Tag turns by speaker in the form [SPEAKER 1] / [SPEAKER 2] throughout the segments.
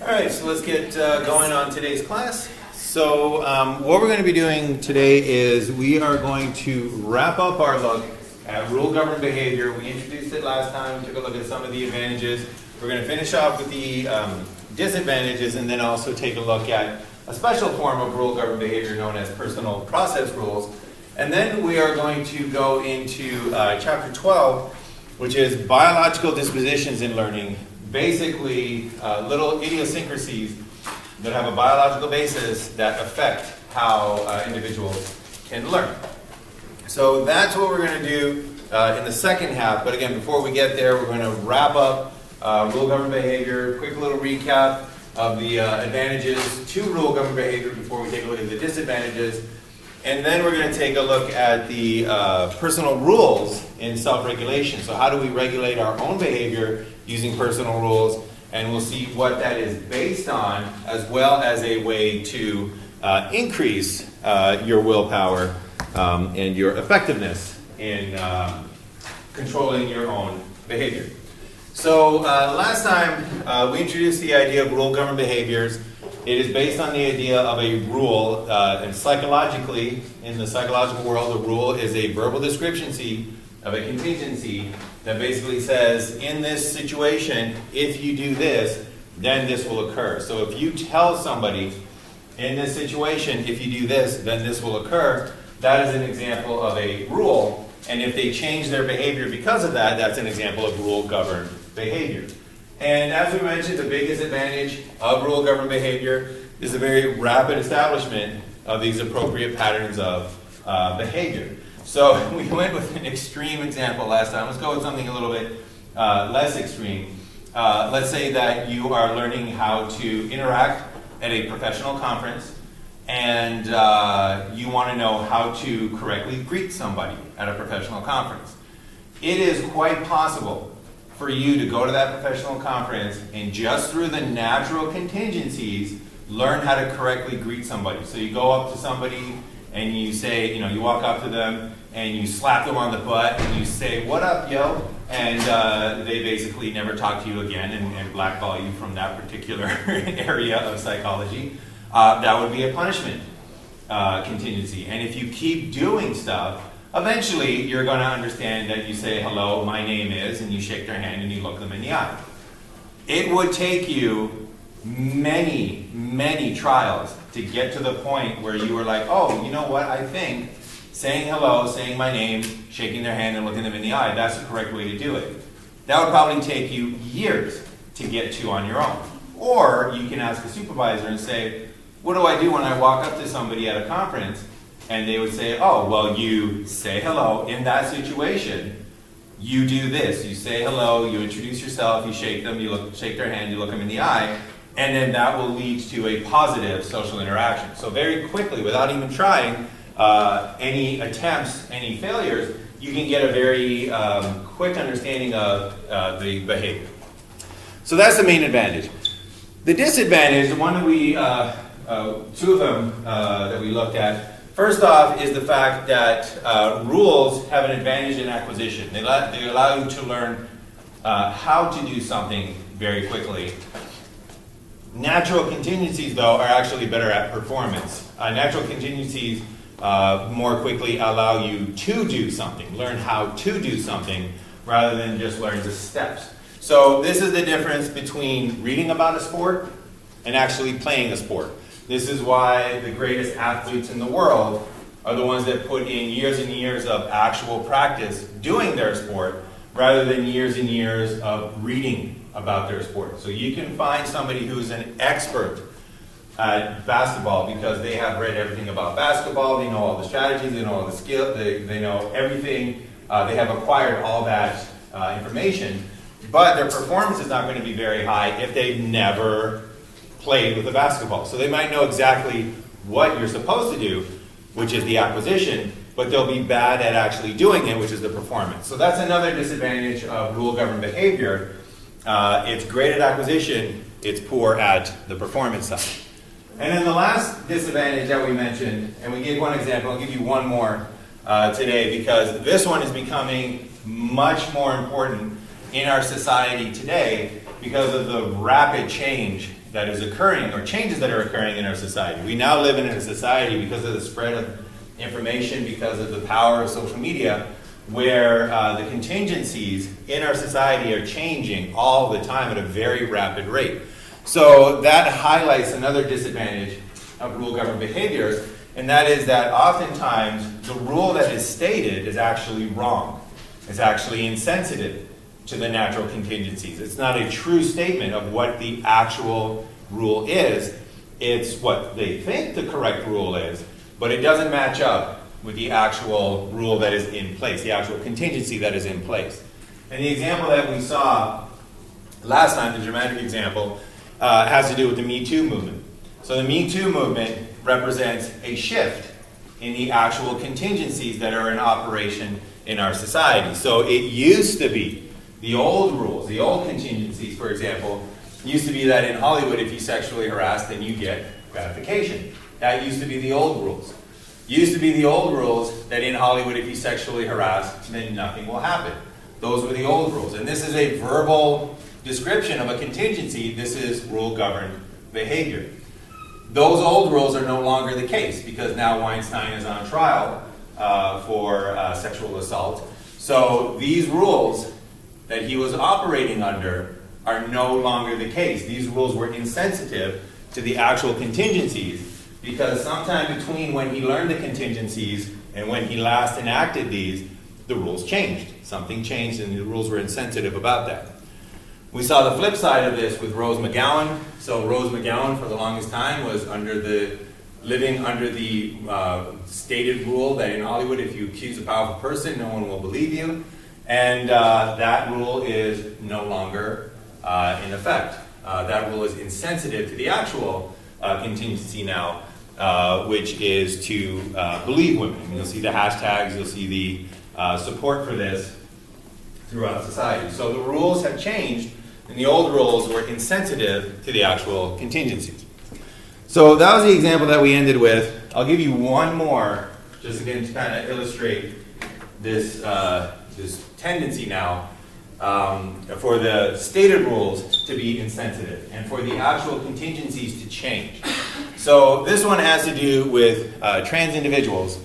[SPEAKER 1] All right, so let's get going on today's class. So what we're going to be doing today is we are going to wrap up our look at rule-governed behavior. We introduced it last time, took a look at some of the advantages. We're going to finish off with the disadvantages and then also take a look at a special form of rule-governed behavior known as personal process rules. And then we are going to go into chapter 12, which is biological dispositions in learning. Basically, little idiosyncrasies that have a biological basis that affect how individuals can learn. So that's what we're going to do in the second half. But again, before we get there, we're going to wrap up rule-governed behavior, quick little recap of the advantages to rule-governed behavior before we take a look at the disadvantages. And then we're going to take a look at the personal rules in self-regulation. So how do we regulate our own behavior using personal rules? And we'll see what that is based on, as well as a way to increase your willpower and your effectiveness in controlling your own behavior. So last time we introduced the idea of rule-governed behaviors. It is based on the idea of a rule, and psychologically, in the psychological world, a rule is a verbal description of a contingency that basically says, in this situation, if you do this, then this will occur. So if you tell somebody, in this situation, if you do this, then this will occur, that is an example of a rule. And if they change their behavior because of that, that's an example of rule-governed behavior. And as we mentioned, the biggest advantage of rule-governed behavior is the very rapid establishment of these appropriate patterns of behavior. So we went with an extreme example last time. Let's go with something a little bit less extreme. Let's say that you are learning how to interact at a professional conference, and you want to know how to correctly greet somebody at a professional conference. It is quite possible for you to go to that professional conference and just through the natural contingencies, learn how to correctly greet somebody. So you go up to somebody and you say, you walk up to them and you slap them on the butt and you say, "What up, yo?" And they basically never talk to you again and blackball you from that particular area of psychology. That would be a punishment contingency. And if you keep doing stuff, eventually, you're going to understand that you say, "Hello, my name is," and you shake their hand and you look them in the eye. It would take you many, many trials to get to the point where you were like, "Oh, you know what, I think saying hello, saying my name, shaking their hand and looking them in the eye, that's the correct way to do it." That would probably take you years to get to on your own. Or you can ask a supervisor and say, "What do I do when I walk up to somebody at a conference?" And they would say, "Oh, well, you say hello. In that situation, you do this. You say hello, you introduce yourself, you shake them, shake their hand, you look them in the eye, and then that will lead to a positive social interaction." So very quickly, without even trying any attempts, any failures, you can get a very quick understanding of the behavior. So that's the main advantage. The disadvantage, the one that we, two of them that we looked at, first off is the fact that rules have an advantage in acquisition. They allow you to learn how to do something very quickly. Natural contingencies, though, are actually better at performance. Natural contingencies more quickly allow you to do something, learn how to do something, rather than just learn the steps. So this is the difference between reading about a sport and actually playing a sport. This is why the greatest athletes in the world are the ones that put in years and years of actual practice doing their sport rather than years and years of reading about their sport. So you can find somebody who's an expert at basketball because they have read everything about basketball, they know all the strategies, they know all the skills, they know everything, they have acquired all that information, but their performance is not going to be very high if they've never played with a basketball. So they might know exactly what you're supposed to do, which is the acquisition, but they'll be bad at actually doing it, which is the performance. So that's another disadvantage of rule-governed behavior. It's great at acquisition, it's poor at the performance side. And then the last disadvantage that we mentioned, and we gave one example, I'll give you one more today because this one is becoming much more important in our society today because of the rapid change that is occurring, or changes that are occurring in our society. We now live in a society, because of the spread of information, because of the power of social media, where the contingencies in our society are changing all the time at a very rapid rate. So that highlights another disadvantage of rule-governed behavior, and that is that oftentimes the rule that is stated is actually wrong. It's actually insensitive to the natural contingencies. It's not a true statement of what the actual rule is. It's what they think the correct rule is, but it doesn't match up with the actual rule that is in place, the actual contingency that is in place. And the example that we saw last time, the dramatic example, has to do with the Me Too movement. So the Me Too movement represents a shift in the actual contingencies that are in operation in our society. So it used to be the old rules, the old contingencies, for example, used to be that in Hollywood, if you sexually harass, then you get gratification. That used to be the old rules. Used to be the old rules that in Hollywood, if you sexually harass, then nothing will happen. Those were the old rules. And this is a verbal description of a contingency. This is rule-governed behavior. Those old rules are no longer the case, because now Weinstein is on trial for sexual assault. So these rules that he was operating under are no longer the case. These rules were insensitive to the actual contingencies, because sometime between when he learned the contingencies and when he last enacted these, the rules changed. Something changed and the rules were insensitive about that. We saw the flip side of this with Rose McGowan. So Rose McGowan, for the longest time, was living under the stated rule that in Hollywood, if you accuse a powerful person, no one will believe you. And that rule is no longer in effect. That rule is insensitive to the actual contingency now, which is to believe women. And you'll see the hashtags, you'll see the support for this throughout society. So the rules have changed, and the old rules were insensitive to the actual contingencies. So that was the example that we ended with. I'll give you one more, just again to kind of illustrate this, this tendency now for the stated rules to be insensitive and for the actual contingencies to change. So this one has to do with trans individuals,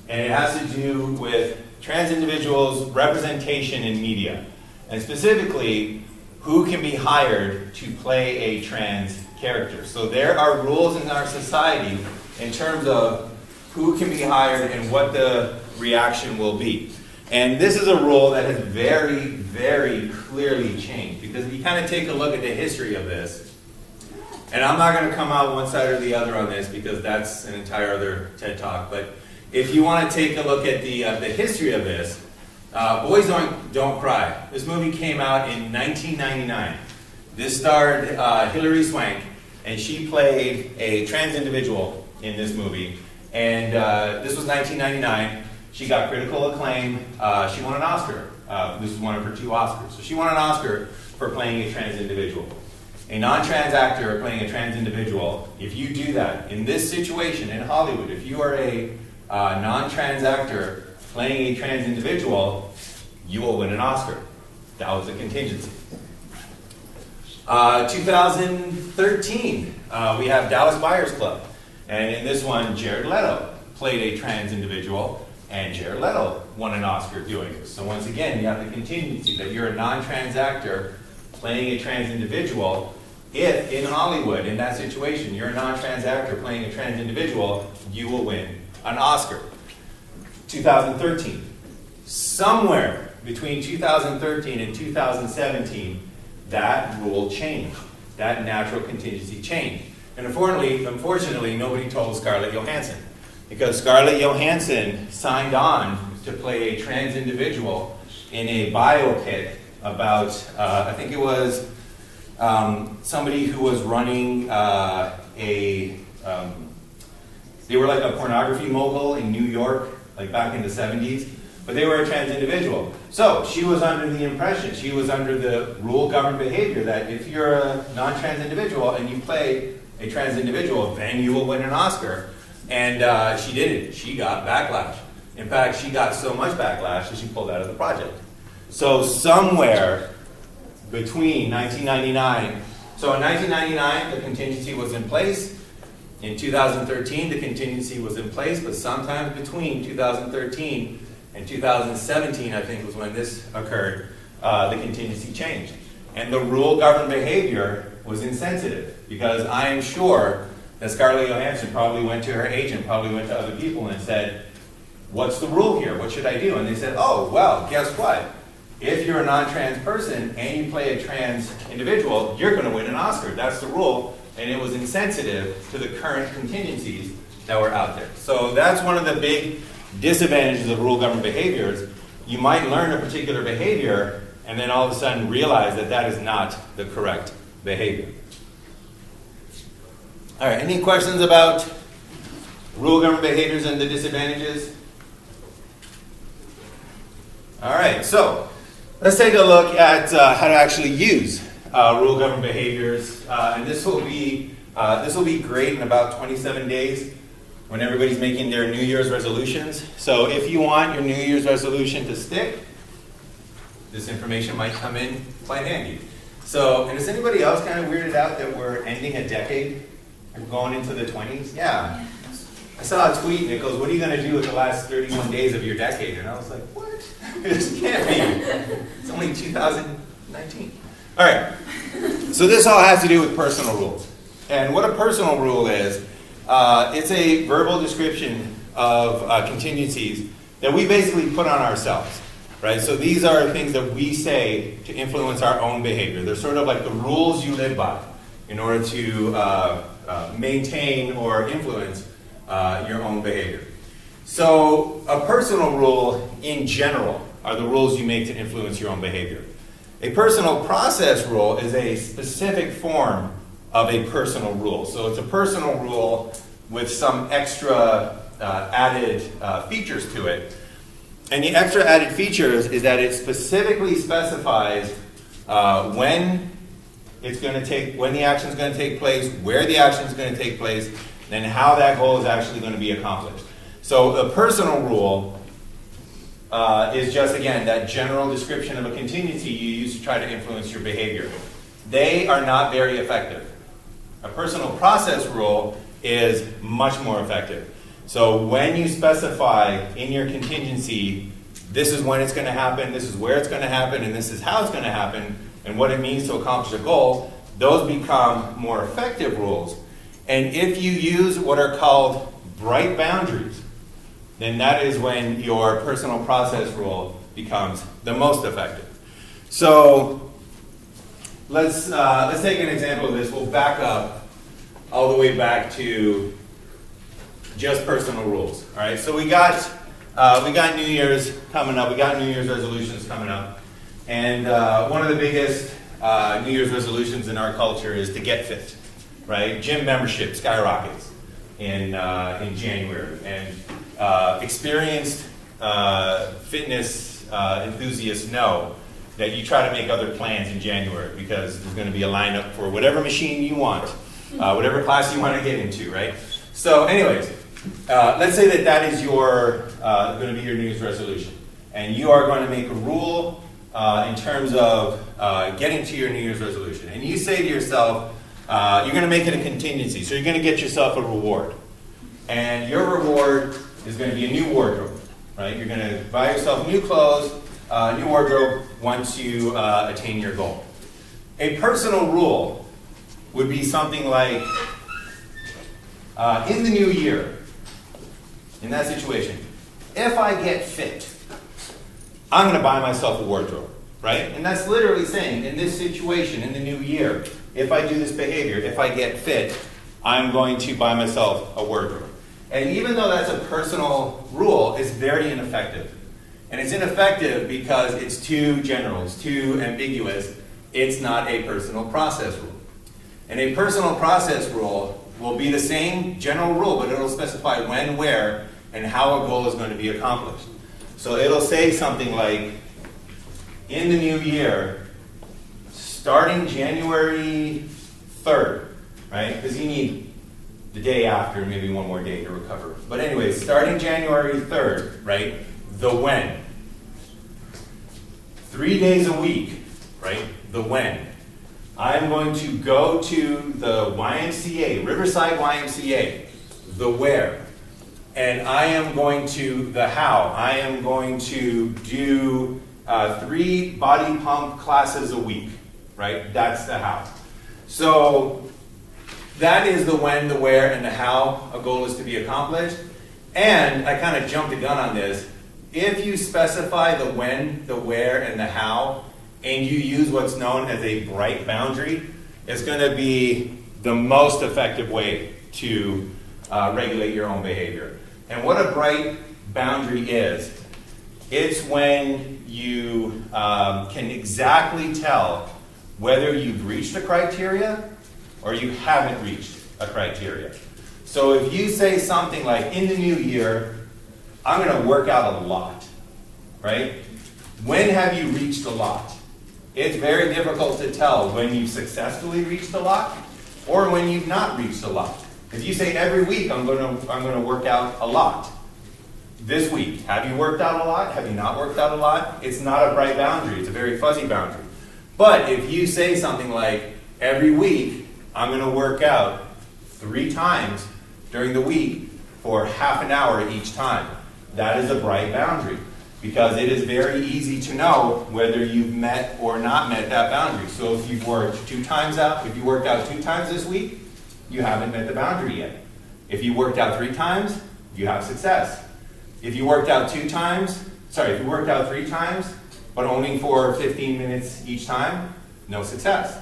[SPEAKER 1] and it has to do with trans individuals' representation in media, and specifically who can be hired to play a trans character. So there are rules in our society in terms of who can be hired and what the reaction will be. And this is a rule that has very, very clearly changed, because if you kind of take a look at the history of this, and I'm not going to come out one side or the other on this because that's an entire other TED Talk, but if you want to take a look at the history of this, Boys Don't Cry. This movie came out in 1999. This starred Hilary Swank, and she played a trans individual in this movie. And this was 1999. She got critical acclaim. She won an Oscar. This was one of her 2 Oscars. So she won an Oscar for playing a trans individual. A non-trans actor playing a trans individual, if you do that in this situation in Hollywood, if you are a non-trans actor playing a trans individual, you will win an Oscar. That was a contingency. 2013, we have Dallas Buyers Club. And in this one, Jared Leto played a trans individual, and Jared Leto won an Oscar doing it. So once again, you have the contingency that you're a non-trans actor playing a trans individual. If in Hollywood, in that situation, you're a non-trans actor playing a trans individual, you will win an Oscar. 2013. Somewhere between 2013 and 2017, that rule changed. That natural contingency changed. And unfortunately, nobody told Scarlett Johansson, because Scarlett Johansson signed on to play a trans individual in a biopic about, I think it was somebody who was running they were like a pornography mogul in New York, like back in the 70s, but they were a trans individual. So she was under the impression, she was under the rule-governed behavior that if you're a non-trans individual and you play a trans individual, then you will win an Oscar. And she didn't. She got backlash. In fact, she got so much backlash that she pulled out of the project. So somewhere between 1999 So in 1999, the contingency was in place. In 2013, the contingency was in place, but sometime between 2013 and 2017, I think was when this occurred, the contingency changed. And the rule-governed behavior was insensitive, because I am sure that Scarlett Johansson probably went to her agent, probably went to other people and said, what's the rule here? What should I do? And they said, oh, well, guess what? If you're a non-trans person and you play a trans individual, you're going to win an Oscar. That's the rule. And it was insensitive to the current contingencies that were out there. So that's one of the big disadvantages of rule-governed behaviors. You might learn a particular behavior and then all of a sudden realize that that is not the correct behavior. All right, any questions about rule-governed behaviors and the disadvantages? All right, so let's take a look at how to actually use rule-governed behaviors, and this will be great in about 27 days when everybody's making their New Year's resolutions. So if you want your New Year's resolution to stick, this information might come in quite handy. So, and is anybody else kind of weirded out that we're ending a decade? We're going into the 20s? Yeah. I saw a tweet and it goes, what are you going to do with the last 31 days of your decade? And I was like, what? This can't be. It's only 2019. All right. So this all has to do with personal rules. And what a personal rule is, it's a verbal description of contingencies that we basically put on ourselves. Right? So these are things that we say to influence our own behavior. They're sort of like the rules you live by in order to maintain or influence your own behavior. So a personal rule in general are the rules you make to influence your own behavior. A personal process rule is a specific form of a personal rule. So it's a personal rule with some extra added features to it. And the extra added features is that it specifically specifies when the action is going to take place, where the action is going to take place, and how that goal is actually going to be accomplished. So a personal rule is just, again, that general description of a contingency you use to try to influence your behavior. They are not very effective. A personal process rule is much more effective. So when you specify in your contingency, this is when it's going to happen, this is where it's going to happen, and this is how it's going to happen, and what it means to accomplish a goal, those become more effective rules. And if you use what are called bright boundaries, then that is when your personal process rule becomes the most effective. So let's take an example of this. We'll back up all the way back to just personal rules. All right. So we got New Year's coming up. We got New Year's resolutions coming up, and one of the biggest New Year's resolutions in our culture is to get fit. Right. Gym membership skyrockets in January, and experienced fitness enthusiasts know that you try to make other plans in January because there's going to be a lineup for whatever machine you want, whatever class you want to get into. Right. So, anyways. Let's say that is going to be your New Year's resolution, and you are going to make a rule in terms of getting to your New Year's resolution. And you say to yourself, you're going to make it a contingency, so you're going to get yourself a reward. And your reward is going to be a new wardrobe, right? You're going to buy yourself new clothes, new wardrobe once you attain your goal. A personal rule would be something like, in the new year, in that situation, if I get fit, I'm going to buy myself a wardrobe, right? And that's literally saying, in this situation, in the new year, if I do this behavior, if I get fit, I'm going to buy myself a wardrobe. And even though that's a personal rule, it's very ineffective. And it's ineffective because it's too general, it's too ambiguous. It's not a personal process rule. And a personal process rule will be the same general rule, but it'll specify when, where, and how a goal is going to be accomplished. So it'll say something like, in the new year, starting January 3rd, right? Because you need the day after, maybe one more day to recover. But anyway, starting January 3rd, right? The when. 3 days a week, right? The when. I'm going to go to the YMCA, Riverside YMCA, the where. And I am going to the how. I am going to do 3 body pump classes a week, right? That's the how. So that is the when, the where, and the how a goal is to be accomplished. And I kind of jumped the gun on this. If you specify the when, the where, and the how, and you use what's known as a bright boundary, it's going to be the most effective way to regulate your own behavior. And what a bright boundary is, it's when you can exactly tell whether you've reached a criteria or you haven't reached a criteria. So if you say something like, in the new year, I'm going to work out a lot, right? When have you reached a lot? It's very difficult to tell when you've successfully reached a lot or when you've not reached a lot. If you say every week I'm going to work out a lot. This week, have you worked out a lot? Have you not worked out a lot? It's not a bright boundary. It's a very fuzzy boundary. But if you say something like, every week I'm going to work out 3 times during the week for half an hour each time, that is a bright boundary. Because it is very easy to know whether you've met or not met that boundary. So if you've worked 2 times out, if you worked out 2 times this week, you haven't met the boundary yet. If you worked out 3 times, you have success. If you worked out 3 times, but only for 15 minutes each time, no success.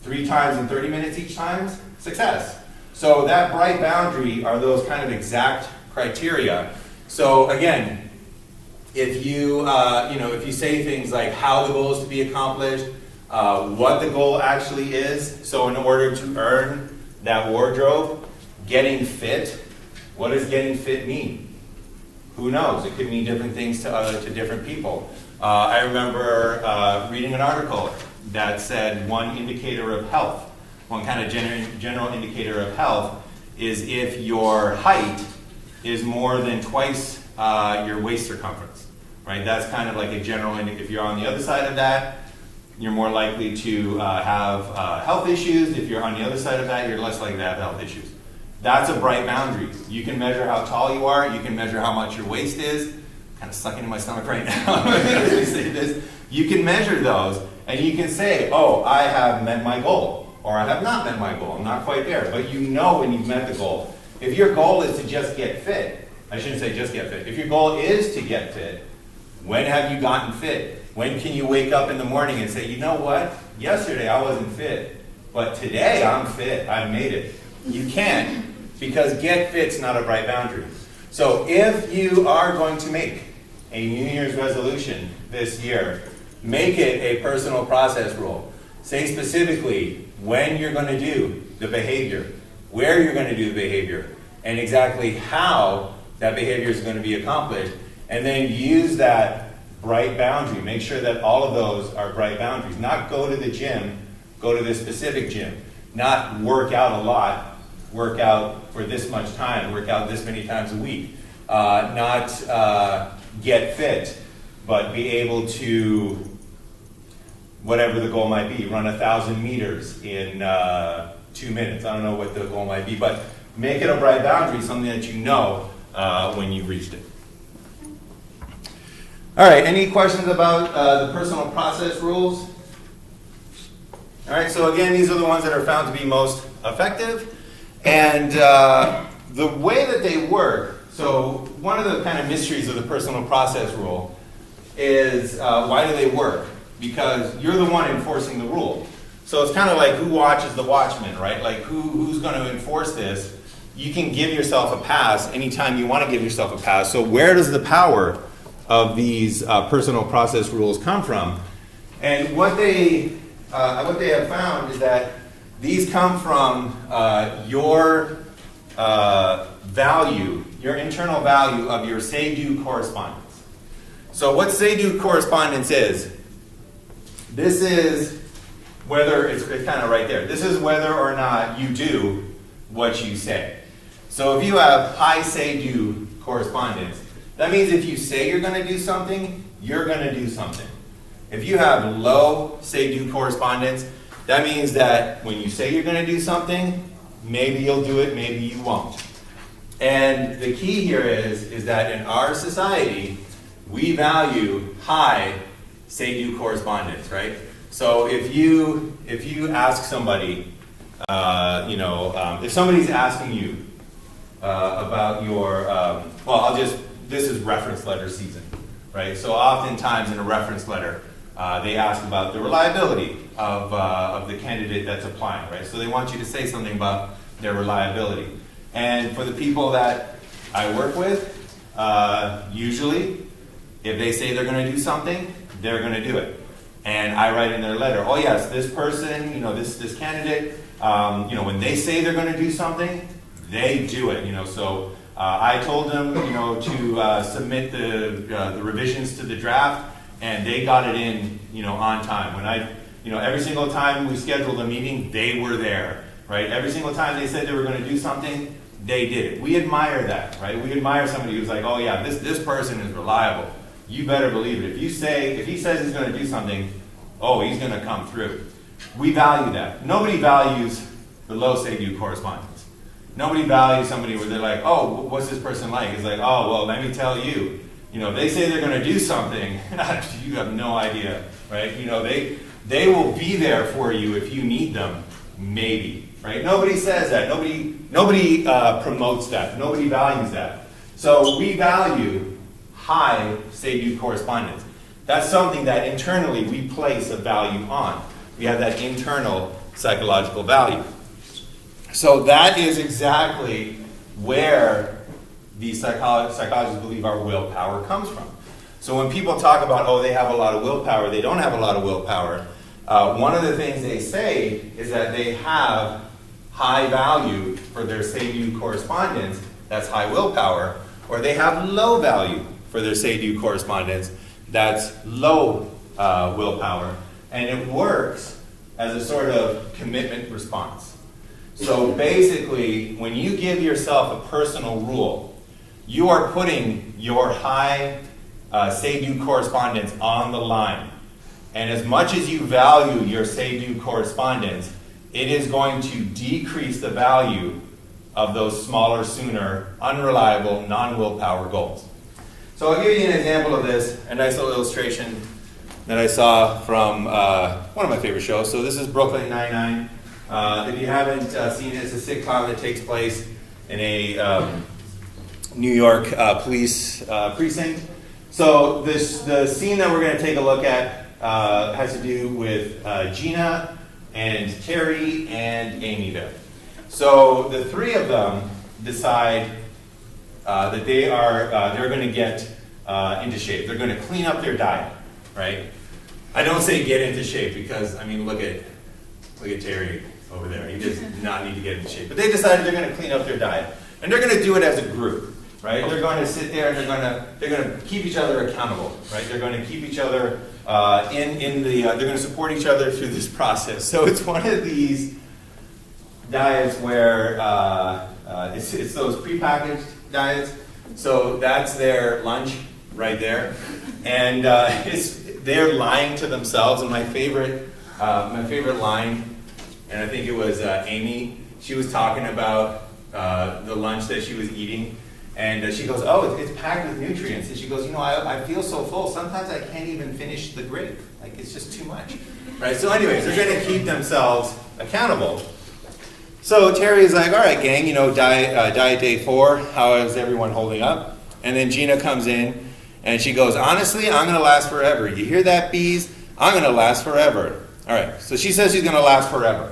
[SPEAKER 1] 3 times in 30 minutes each time, success. So that bright boundary are those kind of exact criteria. So again, if you if you say things like how the goal is to be accomplished, what the goal actually is. So in order to earn that wardrobe, getting fit. What does getting fit mean? Who knows? It could mean different things to different people. I remember reading an article that said one indicator of health, one kind of general indicator of health, is if your height is more than twice your waist circumference, right? That's kind of like a general indicator. If you're on the other side of that, you're more likely to have health issues. If you're on the other side of that, you're less likely to have health issues. That's a bright boundary. You can measure how tall you are. You can measure how much your waist is. I'm kind of sucking in my stomach right now as we say this. You can measure those, and you can say, oh, I have met my goal, or I have not met my goal. I'm not quite there. But you know when you've met the goal. If your goal is to just get fit, I shouldn't say just get fit. If your goal is to get fit, when have you gotten fit? When can you wake up in the morning and say, you know what? Yesterday I wasn't fit, but today I'm fit. I've made it. You can't, because get fit's not a bright boundary. So if you are going to make a New Year's resolution this year, make it a personal process rule. Say specifically when you're going to do the behavior, where you're going to do the behavior, and exactly how that behavior is going to be accomplished, and then use that bright boundary. Make sure that all of those are bright boundaries. Not go to the gym, go to the specific gym. Not work out a lot, work out for this much time, work out this many times a week. Not get fit, but be able to, whatever the goal might be, run 1,000 meters in 2 minutes. I don't know what the goal might be, but make it a bright boundary, something that you know when you've reached it. All right, any questions about the personal process rules? All right, so again, these are the ones that are found to be most effective. And the way that they work, so one of the kind of mysteries of the personal process rule is why do they work? Because you're the one enforcing the rule. So it's kind of like who watches the watchman, right? Like who's going to enforce this? You can give yourself a pass anytime you want to give yourself a pass. So where does the power of these personal process rules come from? And what they have found is that these come from your value, your internal value of your say-do correspondence. So what say-do correspondence is, this is whether, it's kind of right there, this is whether or not you do what you say. So if you have high say-do correspondence, that means if you say you're going to do something, you're going to do something. If you have low say-do correspondence, That means that when you say you're going to do something, maybe you'll do it, maybe you won't. And the key here is that in our society, we value high say-do correspondence, right? So if you ask somebody, if somebody's asking you about your, this is reference letter season, right? So oftentimes in a reference letter, they ask about the reliability of the candidate that's applying, right? So they want you to say something about their reliability. And for the people that I work with, usually, if they say they're going to do something, they're going to do it. And I write in their letter, oh yes, this person, this candidate, when they say they're going to do something, they do it. So I told them, to submit the revisions to the draft, and they got it in, on time. When every single time we scheduled a meeting, they were there, right? Every single time they said they were going to do something, they did it. We admire that, right? We admire somebody who's like, oh yeah, this person is reliable. You better believe it. If he says he's going to do something, oh, he's going to come through. We value that. Nobody values the low say-do correspondence. Nobody values somebody where they're like, oh, what's this person like? It's like, oh, well, let me tell you. They say they're going to do something. You have no idea, right? They will be there for you if you need them, maybe, right? Nobody says that. Nobody promotes that. Nobody values that. So we value high say-do correspondence. That's something that internally we place a value on. We have that internal psychological value. So that is exactly where the psychologists believe our willpower comes from. So when people talk about, oh, they have a lot of willpower, they don't have a lot of willpower, one of the things they say is that they have high value for their say-do correspondence, that's high willpower, or they have low value for their say-do correspondence, that's low willpower, and it works as a sort of commitment response. So basically, when you give yourself a personal rule, you are putting your high say-do correspondence on the line. And as much as you value your say-do correspondence, it is going to decrease the value of those smaller, sooner, unreliable, non-willpower goals. So I'll give you an example of this, a nice little illustration that I saw from one of my favorite shows. So this is Brooklyn Nine-Nine. If you haven't seen it, it's a sitcom that takes place in a New York police precinct. So the scene that we're going to take a look at has to do with Gina and Terry and Amy there. So the three of them decide that they're going to get into shape. They're going to clean up their diet, right? I don't say get into shape because, look at Terry over there. He does not need to get into shape. But they decided they're going to clean up their diet. And they're going to do it as a group, right? They're going to sit there and they're going to keep each other accountable, right? They're going to keep each other they're going to support each other through this process. So it's one of these diets where it's those prepackaged diets. So that's their lunch right there, and they're lying to themselves. And my favorite line, and I think it was Amy. She was talking about the lunch that she was eating, and she goes, "Oh, it's packed with nutrients." And she goes, I feel so full. Sometimes I can't even finish the grape. Like it's just too much, right? So, anyways, they're going to keep themselves accountable. So Terry's like, all right, gang, diet day 4, how is everyone holding up? And then Gina comes in, and she goes, honestly, I'm going to last forever. You hear that, bees? I'm going to last forever. All right, so she says she's going to last forever.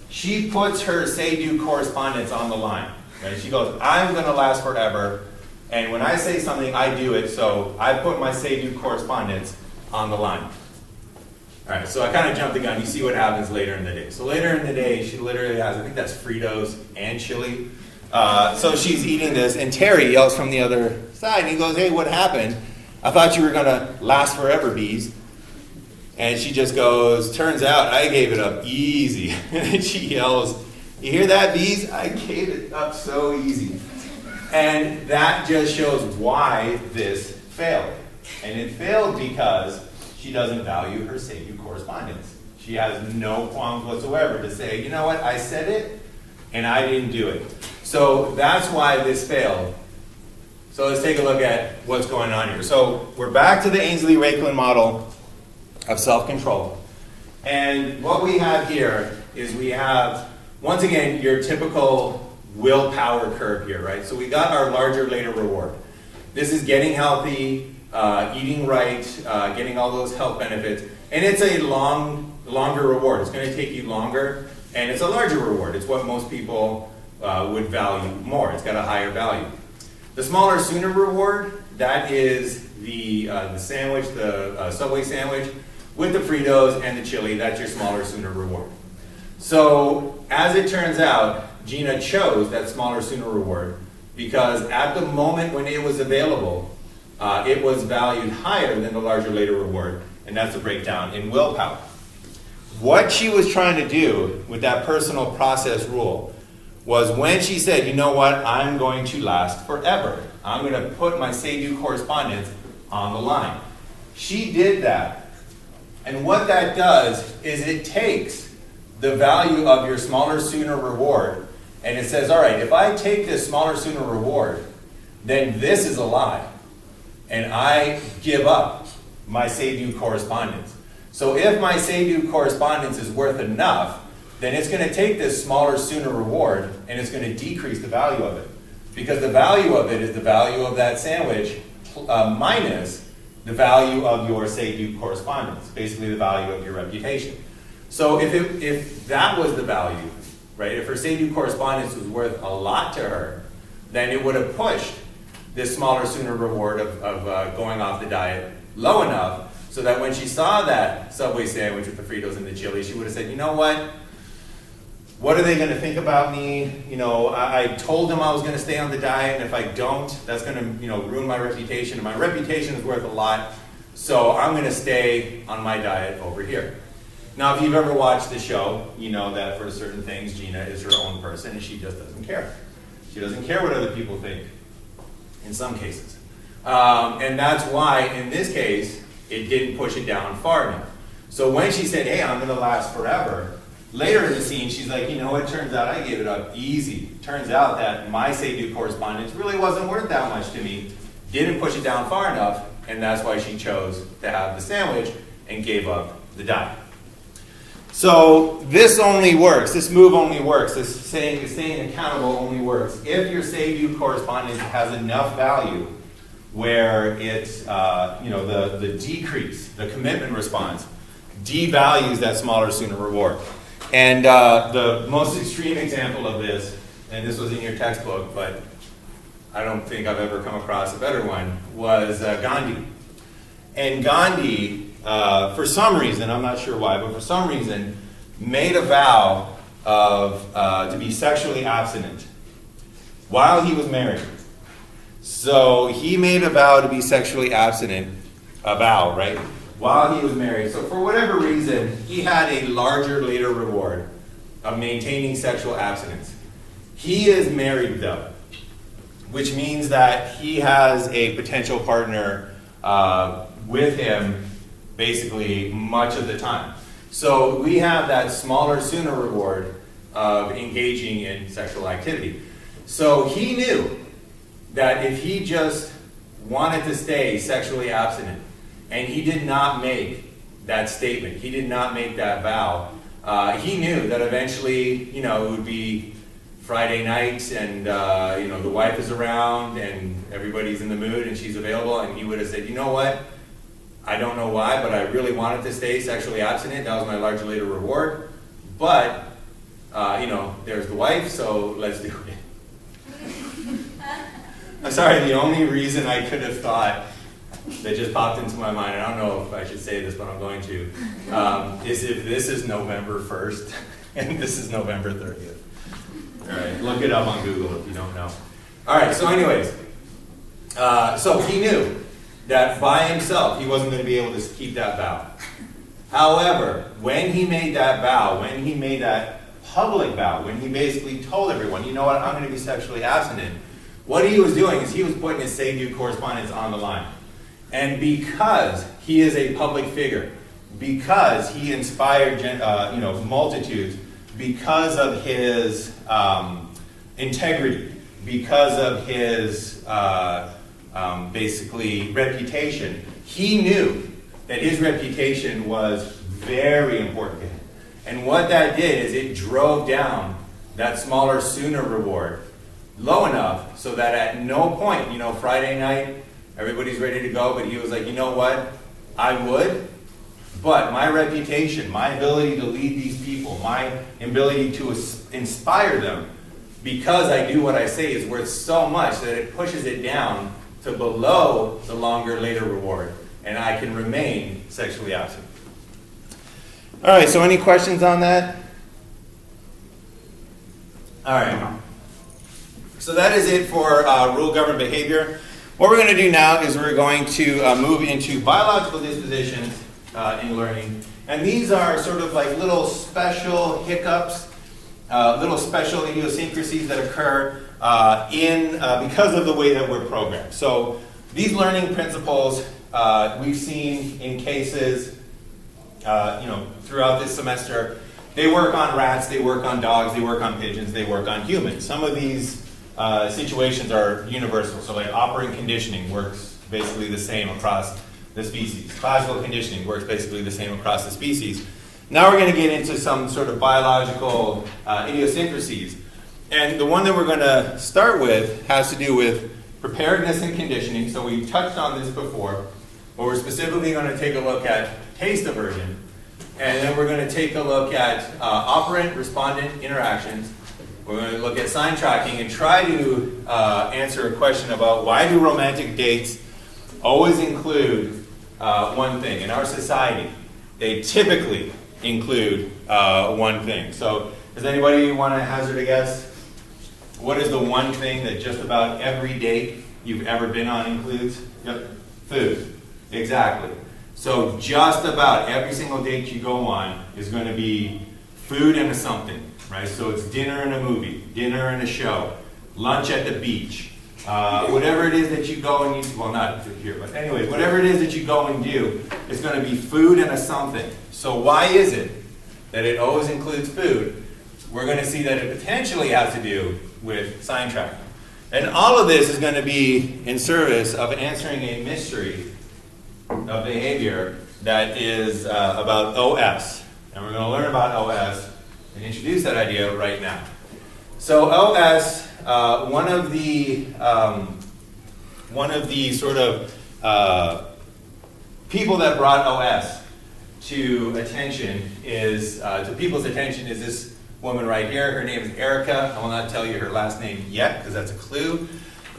[SPEAKER 1] She puts her say-do correspondence on the line. Right? She goes, I'm going to last forever, and when I say something, I do it, so I put my say-do correspondence on the line. All right, so I kind of jumped the gun. You see what happens later in the day. So later in the day, she literally has, I think that's Fritos and chili. So she's eating this, and Terry yells from the other side, and he goes, hey, what happened? I thought you were going to last forever, bees. And she just goes, turns out I gave it up easy. And then she yells, you hear that, bees? I gave it up so easy. And that just shows why this failed. And it failed because she doesn't value her say-do correspondence. She has no qualms whatsoever to say, you know what, I said it, and I didn't do it. So that's why this failed. So let's take a look at what's going on here. So we're back to the Ainsley-Raikkonen model of self-control. And what we have here is we have, once again, your typical willpower curve here, right? So we got our larger, later reward. This is getting healthy, eating right, getting all those health benefits. And it's a longer reward. It's going to take you longer, and it's a larger reward. It's what most people would value more. It's got a higher value. The smaller, sooner reward, that is the sandwich, the Subway sandwich with the Fritos and the chili. That's your smaller, sooner reward. So as it turns out, Gina chose that smaller, sooner reward because at the moment when it was available, it was valued higher than the larger, later reward, and that's the breakdown in willpower. What she was trying to do with that personal process rule was when she said, you know what, I'm going to last forever. I'm going to put my say-do correspondence on the line. She did that. And what that does is it takes the value of your smaller, sooner reward, and it says, all right, if I take this smaller, sooner reward, then this is a lie. And I give up my say-do correspondence. So if my say-do correspondence is worth enough, then it's going to take this smaller, sooner reward, and it's going to decrease the value of it. Because the value of it is the value of that sandwich minus the value of your say-do correspondence, basically the value of your reputation. So if that was the value, right, if her say-do correspondence was worth a lot to her, then it would have pushed this smaller, sooner reward of going off the diet low enough so that when she saw that Subway sandwich with the Fritos and the chili, she would have said, you know what are they going to think about me? You know, I told them I was going to stay on the diet, and if I don't, that's going to, ruin my reputation. And my reputation is worth a lot, so I'm going to stay on my diet over here. Now, if you've ever watched the show, you know that for certain things, Gina is her own person, and she just doesn't care. She doesn't care what other people think, in some cases. And that's why, in this case, it didn't push it down far enough. So when she said, hey, I'm going to last forever, later in the scene, she's like, you know what, turns out I gave it up easy. Turns out that my say-do correspondence really wasn't worth that much to me. Didn't push it down far enough, and that's why she chose to have the sandwich and gave up the diet. So this only works, this move only works, this staying accountable only works if your say-do correspondence has enough value where it's, the decrease, the commitment response, devalues that smaller, sooner reward. And the most extreme example of this, and this was in your textbook, but I don't think I've ever come across a better one, was Gandhi. And Gandhi, for some reason, I'm not sure why, but for some reason, made a vow to be sexually abstinent while he was married. So he made a vow to be sexually abstinent, right? While he was married. So for whatever reason, he had a larger, later reward of maintaining sexual abstinence. He is married, though, which means that he has a potential partner with him basically much of the time. So we have that smaller, sooner reward of engaging in sexual activity. So he knew that if he just wanted to stay sexually abstinent, and he did not make that statement, he did not make that vow, he knew that eventually, it would be Friday night and, the wife is around and everybody's in the mood and she's available, and he would have said, you know what, I don't know why, but I really wanted to stay sexually abstinent. That was my larger, later reward. But, there's the wife, so let's do it. I'm sorry, the only reason I could have thought that just popped into my mind, and I don't know if I should say this, but I'm going to, is if this is November 1st and this is November 30th. All right, look it up on Google if you don't know. All right, so anyways, so he knew that by himself he wasn't going to be able to keep that vow. However, when he made that vow, when he made that public vow, when he basically told everyone, you know what, I'm going to be sexually abstinent, what he was doing is he was putting his say-do correspondence on the line. And because he is a public figure, because he inspired multitudes, because of his integrity, because of his basically reputation. He knew that his reputation was very important to him. And what that did is it drove down that smaller, sooner reward low enough so that at no point, Friday night, everybody's ready to go, but he was like, you know what? I would, but my reputation, my ability to lead these people, my ability to inspire them, because I do what I say, is worth so much that it pushes it down to below the longer, later reward, and I can remain sexually absent. All right, so any questions on that? All right. So that is it for rule-governed behavior. What we're going to do now is we're going to move into biological dispositions in learning. And these are sort of like little special hiccups, little special idiosyncrasies that occur because of the way that we're programmed. So these learning principles we've seen in cases throughout this semester. They work on rats, they work on dogs, they work on pigeons, they work on humans. Some of these situations are universal. So like operant conditioning works basically the same across the species. Classical conditioning works basically the same across the species. Now we're going to get into some sort of biological idiosyncrasies. And the one that we're going to start with has to do with preparedness and conditioning. So we touched on this before, but we're specifically going to take a look at taste aversion. And then we're going to take a look at operant-respondent interactions. We're going to look at sign tracking and try to answer a question about why do romantic dates always include one thing. In our society, they typically include one thing. So does anybody want to hazard a guess? What is the one thing that just about every date you've ever been on includes? Yep. Food. Exactly. So just about every single date you go on is going to be food and a something, right? So it's dinner and a movie, dinner and a show, lunch at the beach, whatever it is that you go and well, not here, but anyways, whatever it is that you go and do, it's going to be food and a something. So why is it that it always includes food? We're going to see that it potentially has to do with sign tracking. And all of this is going to be in service of answering a mystery of behavior that is about OS. And we're going to learn about OS and introduce that idea right now. So OS, one of the sort of people that brought OS to attention to people's attention is this woman right here. Her name is Erica. I will not tell you her last name yet because that's a clue.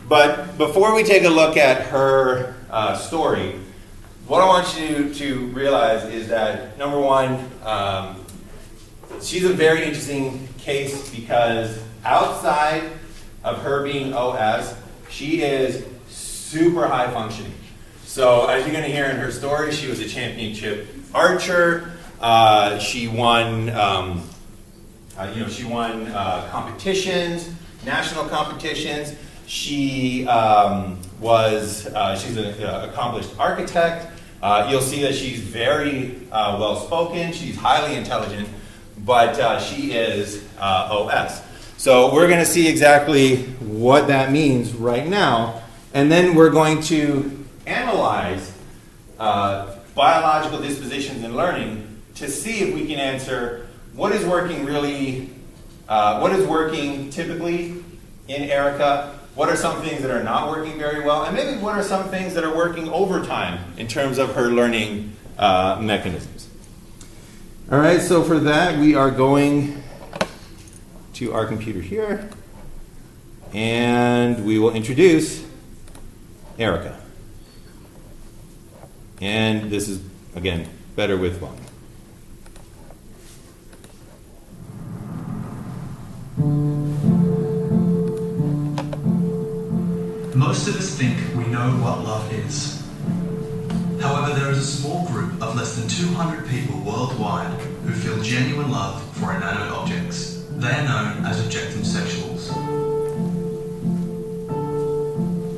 [SPEAKER 1] But before we take a look at her story, what I want you to realize is that, number one, she's a very interesting case because outside of her being OS, she is super high functioning. So as you're going to hear in her story, she was a championship archer. She won, competitions, national competitions. She's an accomplished architect. You'll see that she's very well-spoken. She's highly intelligent, but she is OS. So we're going to see exactly what that means right now, and then we're going to analyze biological dispositions in learning to see if we can answer what is working typically in Erica. What are some things that are not working very well? And maybe what are some things that are working overtime in terms of her learning mechanisms? All right, so for that, we are going to our computer here. And we will introduce Erica. And this is, again, better with volume.
[SPEAKER 2] Most of us think we know what love is. However, there is a small group of less than 200 people worldwide who feel genuine love for inanimate objects. They are known as objective sexuals.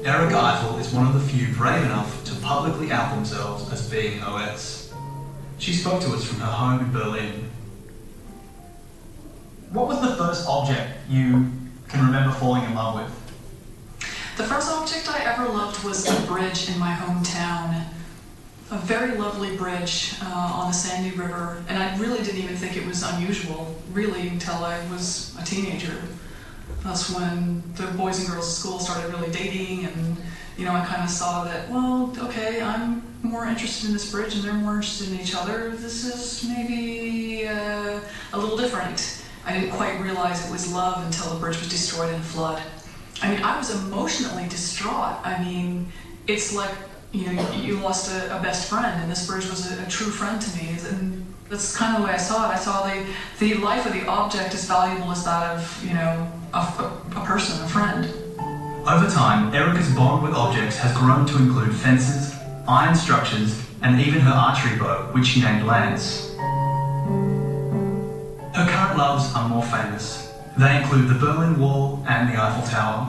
[SPEAKER 2] Erica Eiffel is one of the few brave enough to publicly out themselves as being OS. She spoke to us from her home in Berlin. What was the first object you can remember falling in love with?
[SPEAKER 3] The first object I ever loved was a bridge in my hometown. A very lovely bridge on the Sandy River, and I really didn't even think it was unusual, really, until I was a teenager. That's when the boys and girls at school started really dating, and I kind of saw that, well, okay, I'm more interested in this bridge and they're more interested in each other. This is maybe a little different. I didn't quite realize it was love until the bridge was destroyed in a flood. I was emotionally distraught. It's like, you lost a best friend, and this bridge was a true friend to me. And that's kind of the way I saw it. I saw the life of the object as valuable as that of, a person, a friend.
[SPEAKER 2] Over time, Erica's bond with objects has grown to include fences, iron structures, and even her archery bow, which she named Lance. Her current loves are more famous. They include the Berlin Wall and the Eiffel Tower.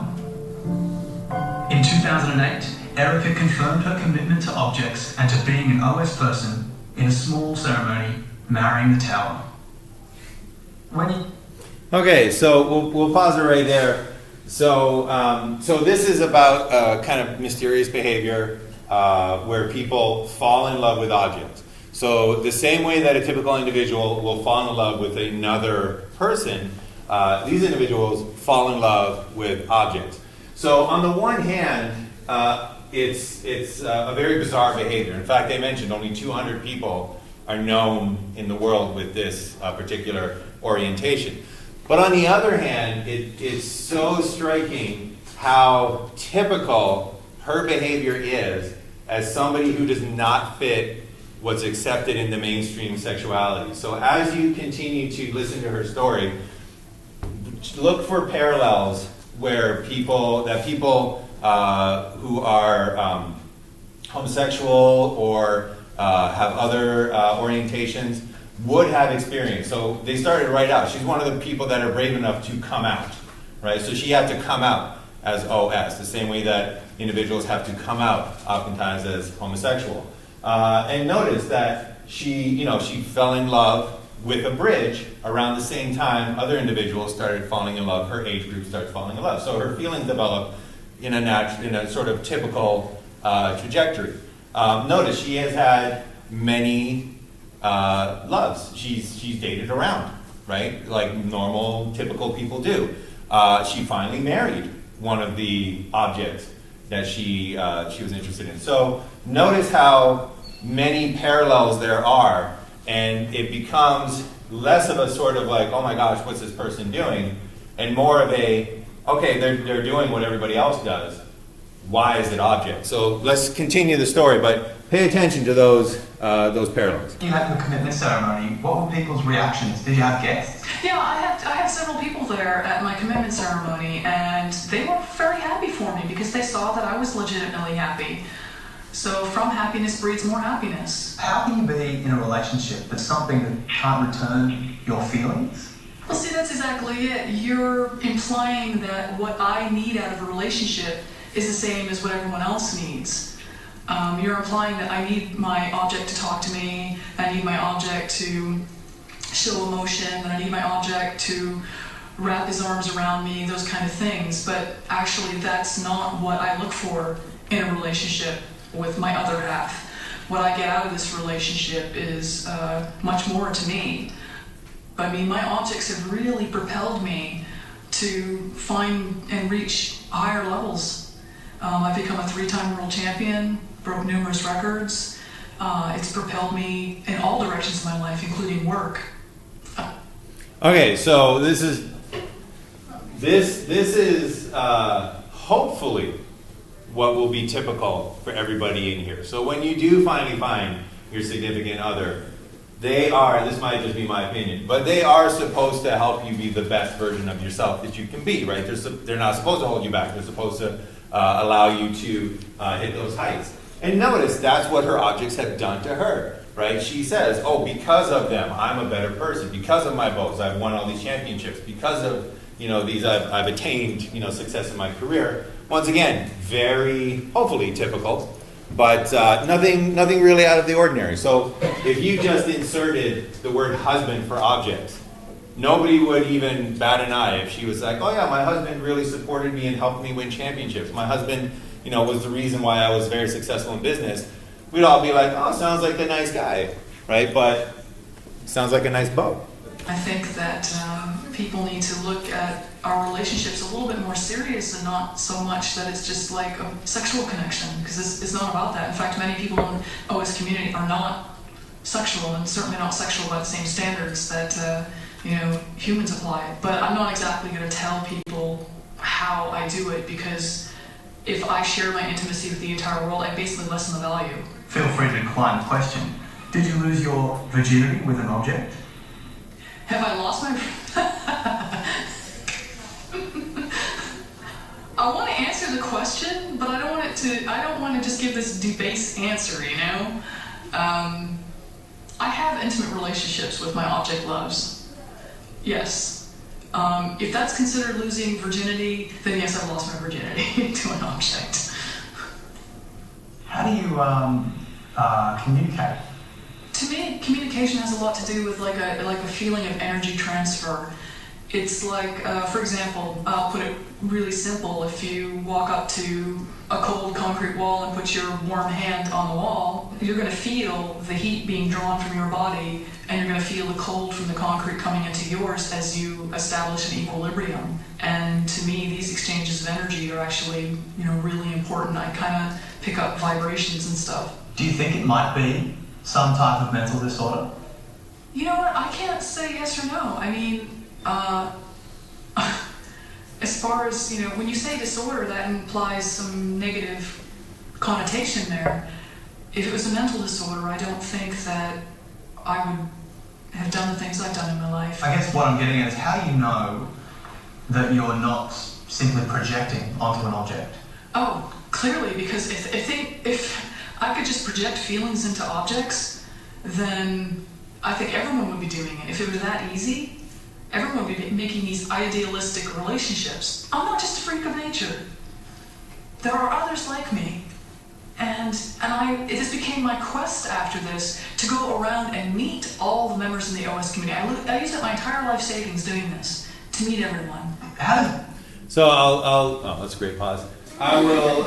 [SPEAKER 2] In 2008, Erica confirmed her commitment to objects and to being an OS person in a small ceremony marrying the tower.
[SPEAKER 1] Okay, so we'll pause it right there. So this is about kind of mysterious behavior where people fall in love with objects. So the same way that a typical individual will fall in love with another person, these individuals fall in love with objects. So on the one hand, it's a very bizarre behavior. In fact, they mentioned only 200 people are known in the world with this particular orientation. But on the other hand, it's so striking how typical her behavior is as somebody who does not fit what's accepted in the mainstream sexuality. So as you continue to listen to her story, look for parallels where people who are homosexual or have other orientations would have experience. So they started right out. She's one of the people that are brave enough to come out, right? So she had to come out as OS, the same way that individuals have to come out oftentimes as homosexual. And notice that she fell in love with a bridge around the same time other individuals started falling in love. Her age group started falling in love. So her feelings developed in a sort of typical trajectory. Notice she has had many loves. She's dated around, right? Like normal, typical people do. She finally married one of the objects that she was interested in. So notice how many parallels there are, and it becomes less of a sort of like, oh my gosh, what's this person doing? And more of a, okay, they're doing what everybody else does. Why is it object? So let's continue the story, but pay attention to those parallels.
[SPEAKER 2] You had the commitment ceremony. What were people's reactions? Did you have guests?
[SPEAKER 3] Yeah, I had several people there at my commitment ceremony, and they were very happy for me because they saw that I was legitimately happy. So from happiness breeds more happiness.
[SPEAKER 2] How can you be in a relationship that's something that can't return your feelings?
[SPEAKER 3] Well, see, that's exactly it. You're implying that what I need out of a relationship is the same as what everyone else needs. You're implying that I need my object to talk to me, I need my object to show emotion, that I need my object to wrap his arms around me, those kind of things. But actually, that's not what I look for in a relationship with my other half. What I get out of this relationship is much more to me. My objects have really propelled me to find and reach higher levels. I've become a 3-time world champion, broke numerous records. It's propelled me in all directions of my life, including work.
[SPEAKER 1] Okay, so this is hopefully what will be typical for everybody in here. So when you do finally find your significant other, they are, this might just be my opinion, but they are supposed to help you be the best version of yourself that you can be, right? They're not supposed to hold you back. They're supposed to allow you to hit those heights. And notice that's what her objects have done to her, right? She says, oh, because of them, I'm a better person. Because of my bows, I've won all these championships. Because of these, I've attained success in my career. Once again, very hopefully typical. but nothing really out of the ordinary. So if you just inserted the word husband for objects, nobody would even bat an eye if she was like, oh yeah, my husband really supported me and helped me win championships. My husband, was the reason why I was very successful in business. We'd all be like, oh, sounds like a nice guy, right? But sounds like a nice boat.
[SPEAKER 3] I think that people need to look at our relationships a little bit more serious and not so much that it's just like a sexual connection, because it's not about that. In fact, many people in the OS community are not sexual, and certainly not sexual by the same standards that humans apply. But I'm not exactly going to tell people how I do it, because if I share my intimacy with the entire world, I basically lessen the value.
[SPEAKER 2] Feel free to decline the question. Did you lose your virginity with an object?
[SPEAKER 3] Have I lost my... I want to answer the question, but I don't want to just give this debased answer, I have intimate relationships with my object loves. Yes. If that's considered losing virginity, then yes, I've lost my virginity to an object.
[SPEAKER 2] How do you communicate?
[SPEAKER 3] To me, communication has a lot to do with like a feeling of energy transfer. It's like, for example, I'll put it really simple. If you walk up to a cold concrete wall and put your warm hand on the wall, you're going to feel the heat being drawn from your body, and you're going to feel the cold from the concrete coming into yours as you establish an equilibrium. And to me, these exchanges of energy are actually, really important. I kind of pick up vibrations and stuff.
[SPEAKER 2] Do you think it might be some type of mental disorder?
[SPEAKER 3] You know what? I can't say yes or no. I mean, as far as, when you say disorder, that implies some negative connotation there. If it was a mental disorder, I don't think that I would have done the things I've done in my life.
[SPEAKER 2] I guess what I'm getting at is, how do you know that you're not simply projecting onto an object?
[SPEAKER 3] Oh, clearly, because if I could just project feelings into objects, then I think everyone would be doing it. If it was that easy, everyone would be making these idealistic relationships. I'm not just a freak of nature. There are others like me. And this became my quest after this, to go around and meet all the members in the OS community. I used up my entire life savings doing this, to meet everyone.
[SPEAKER 1] So that's a great pause. I will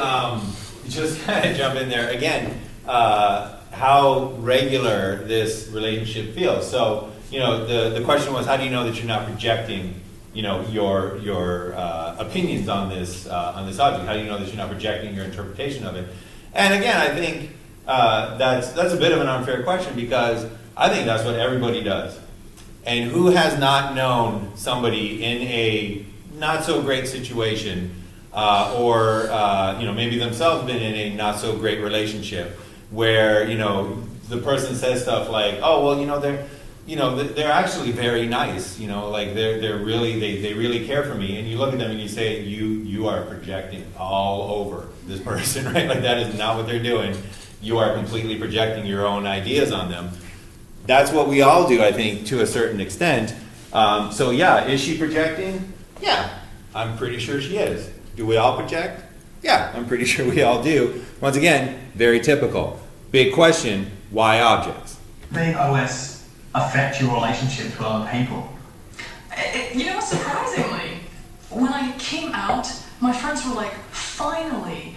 [SPEAKER 1] just kind of jump in there again. How regular this relationship feels. So, the question was, how do you know that you're not projecting, your opinions on this object? How do you know that you're not projecting your interpretation of it? And again, I think that's a bit of an unfair question, because I think that's what everybody does. And who has not known somebody in a not so great situation, or maybe themselves been in a not so great relationship, where the person says stuff like, oh well, they're actually very nice, like they're really they really care for me, and you look at them and you say, you are projecting all over this person, right? Like, that is not what they're doing. You are completely projecting your own ideas on them. That's what we all do, I think, to a certain extent. So yeah, is she projecting? Yeah, I'm pretty sure she is. Do we all project? Yeah, I'm pretty sure we all do. Once again, very typical. Big question, why objects?
[SPEAKER 2] Being OS affect your relationship to other people?
[SPEAKER 3] Surprisingly, when I came out, my friends were like, finally,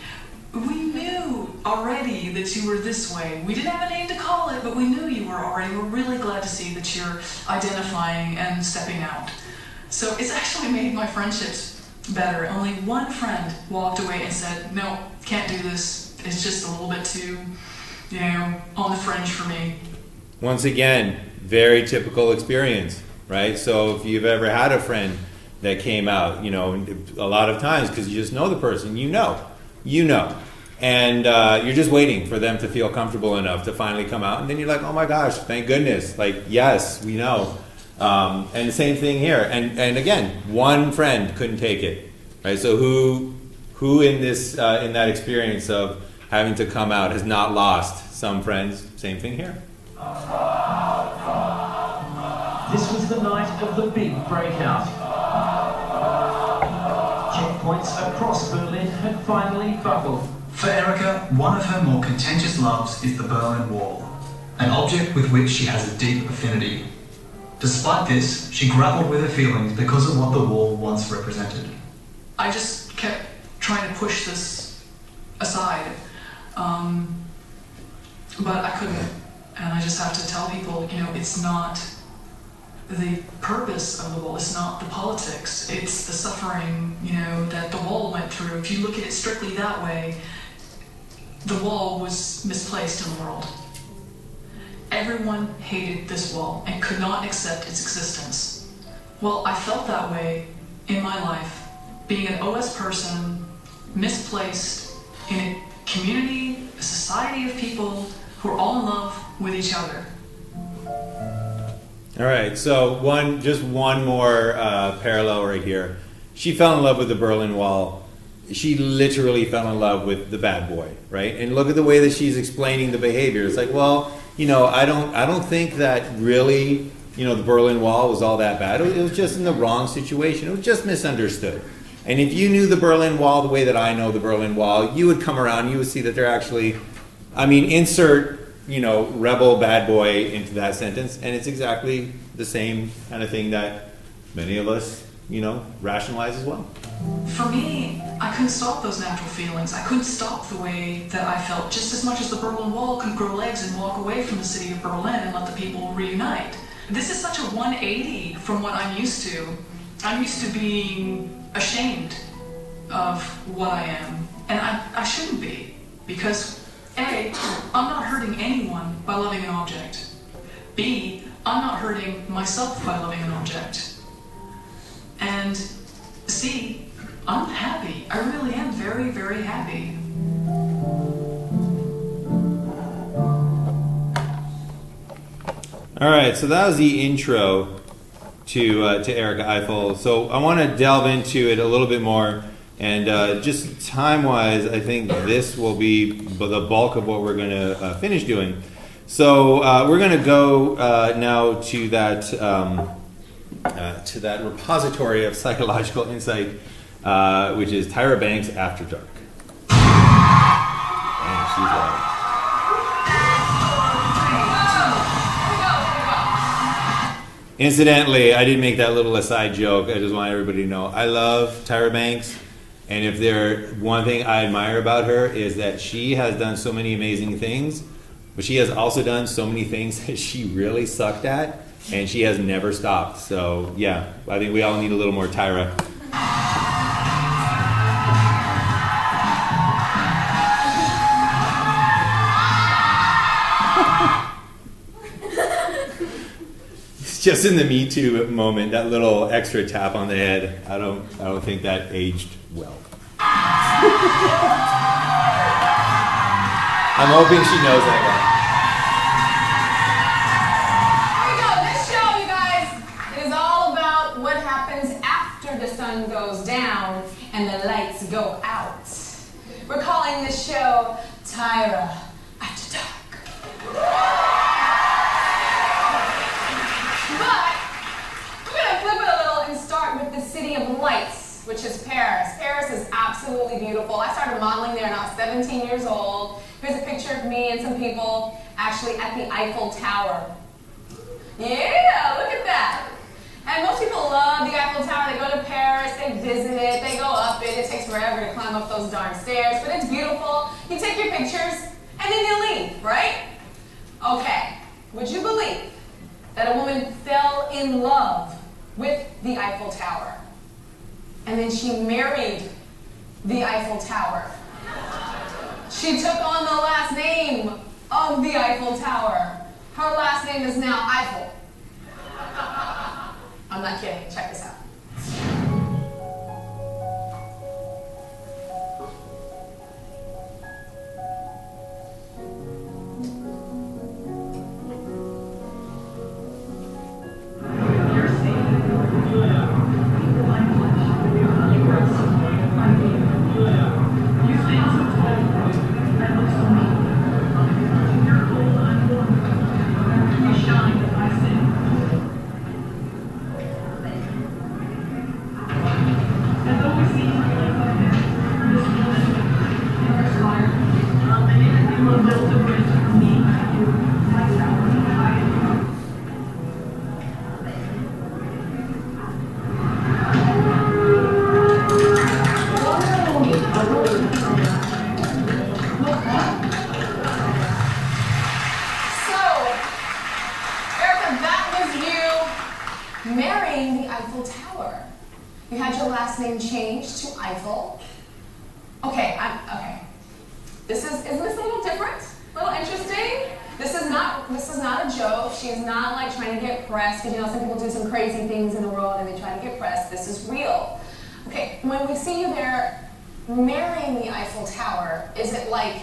[SPEAKER 3] we knew already that you were this way. We didn't have a name to call it, but we knew you were already. We're really glad to see that you're identifying and stepping out. So it's actually made my friendships better. Only one friend walked away and said, no, can't do this. It's just a little bit too, on the fringe for me.
[SPEAKER 1] Once again, very typical experience, right? So if you've ever had a friend that came out, a lot of times, because you just know the person, and you're just waiting for them to feel comfortable enough to finally come out, and then you're like, oh my gosh, thank goodness, like, yes, we know. And the same thing here, and again, one friend couldn't take it, right? So who in this in that experience of having to come out has not lost some friends? Same thing here.
[SPEAKER 4] This was the night of the big breakout. Checkpoints across Berlin had finally buckled.
[SPEAKER 2] For Erica, one of her more contentious loves is the Berlin Wall, an object with which she has a deep affinity. Despite this, she grappled with her feelings because of what the wall once represented.
[SPEAKER 3] I just kept trying to push this aside, but I couldn't. And I just have to tell people, it's not the purpose of the wall, it's not the politics, it's the suffering, that the wall went through. If you look at it strictly that way, the wall was misplaced in the world. Everyone hated this wall and could not accept its existence. Well, I felt that way in my life, being an OS person, misplaced in a community, a society of people who are all in love with each other.
[SPEAKER 1] All right, so just one more parallel right here. She fell in love with the Berlin Wall. She literally fell in love with the bad boy, right? And look at the way that she's explaining the behavior. It's like, well, I don't think that really, the Berlin Wall was all that bad. It was just in the wrong situation. It was just misunderstood. And if you knew the Berlin Wall the way that I know the Berlin Wall, you would come around, you would see that they're actually, insert, rebel bad boy into that sentence, and it's exactly the same kind of thing that many of us, rationalize as well.
[SPEAKER 3] For me, I couldn't stop those natural feelings. I couldn't stop the way that I felt, just as much as the Berlin Wall could grow legs and walk away from the city of Berlin and let the people reunite. This is such a 180 from what I'm used to. I'm used to being ashamed of what I am, and I shouldn't be, because A, I'm not hurting anyone by loving an object. B, I'm not hurting myself by loving an object. And C, I'm happy. I really am very, very happy.
[SPEAKER 1] All right, so that was the intro to Erica Eiffel. So I want to delve into it a little bit more, and just time-wise, I think this will be the bulk of what we're going to finish doing. So we're going to go now to that repository of psychological insight, which is Tyra Banks' After Dark. And she's right. Incidentally, I did make that little aside joke. I just want everybody to know I love Tyra Banks, and if one thing I admire about her is that she has done so many amazing things, but she has also done so many things that she really sucked at, and she has never stopped. So yeah, I think we all need a little more Tyra. Just in the Me Too moment, that little extra tap on the head, I don't think that aged well. I'm hoping she knows that
[SPEAKER 5] Here we go. This show, you guys, is all about what happens after the sun goes down and the lights go out. We're calling this show Tyra After Dark. But we're going to flip it a little and start with the city of lights, which is Paris. Paris is absolutely beautiful. I started modeling there when I was 17 years old. Here's a picture of me and some people actually at the Eiffel Tower. Yeah, look at that. And most people love the Eiffel Tower. They go to Paris, they visit it, they go up it. It takes forever to climb up those darn stairs, but it's beautiful. You take your pictures, and then you leave, right? Okay, would you believe that a woman fell in love with the Eiffel Tower, and then she married the Eiffel Tower? She took on the last name of the Eiffel Tower. Her last name is now Eiffel. I'm not kidding. Check this out. You had your last name changed to Eiffel. Okay, okay. Isn't this a little different? A little interesting? This is not a joke. She's not like trying to get press, because you know some people do some crazy things in the world and they try to get press. This is real. Okay, when we see you there marrying the Eiffel Tower, is it like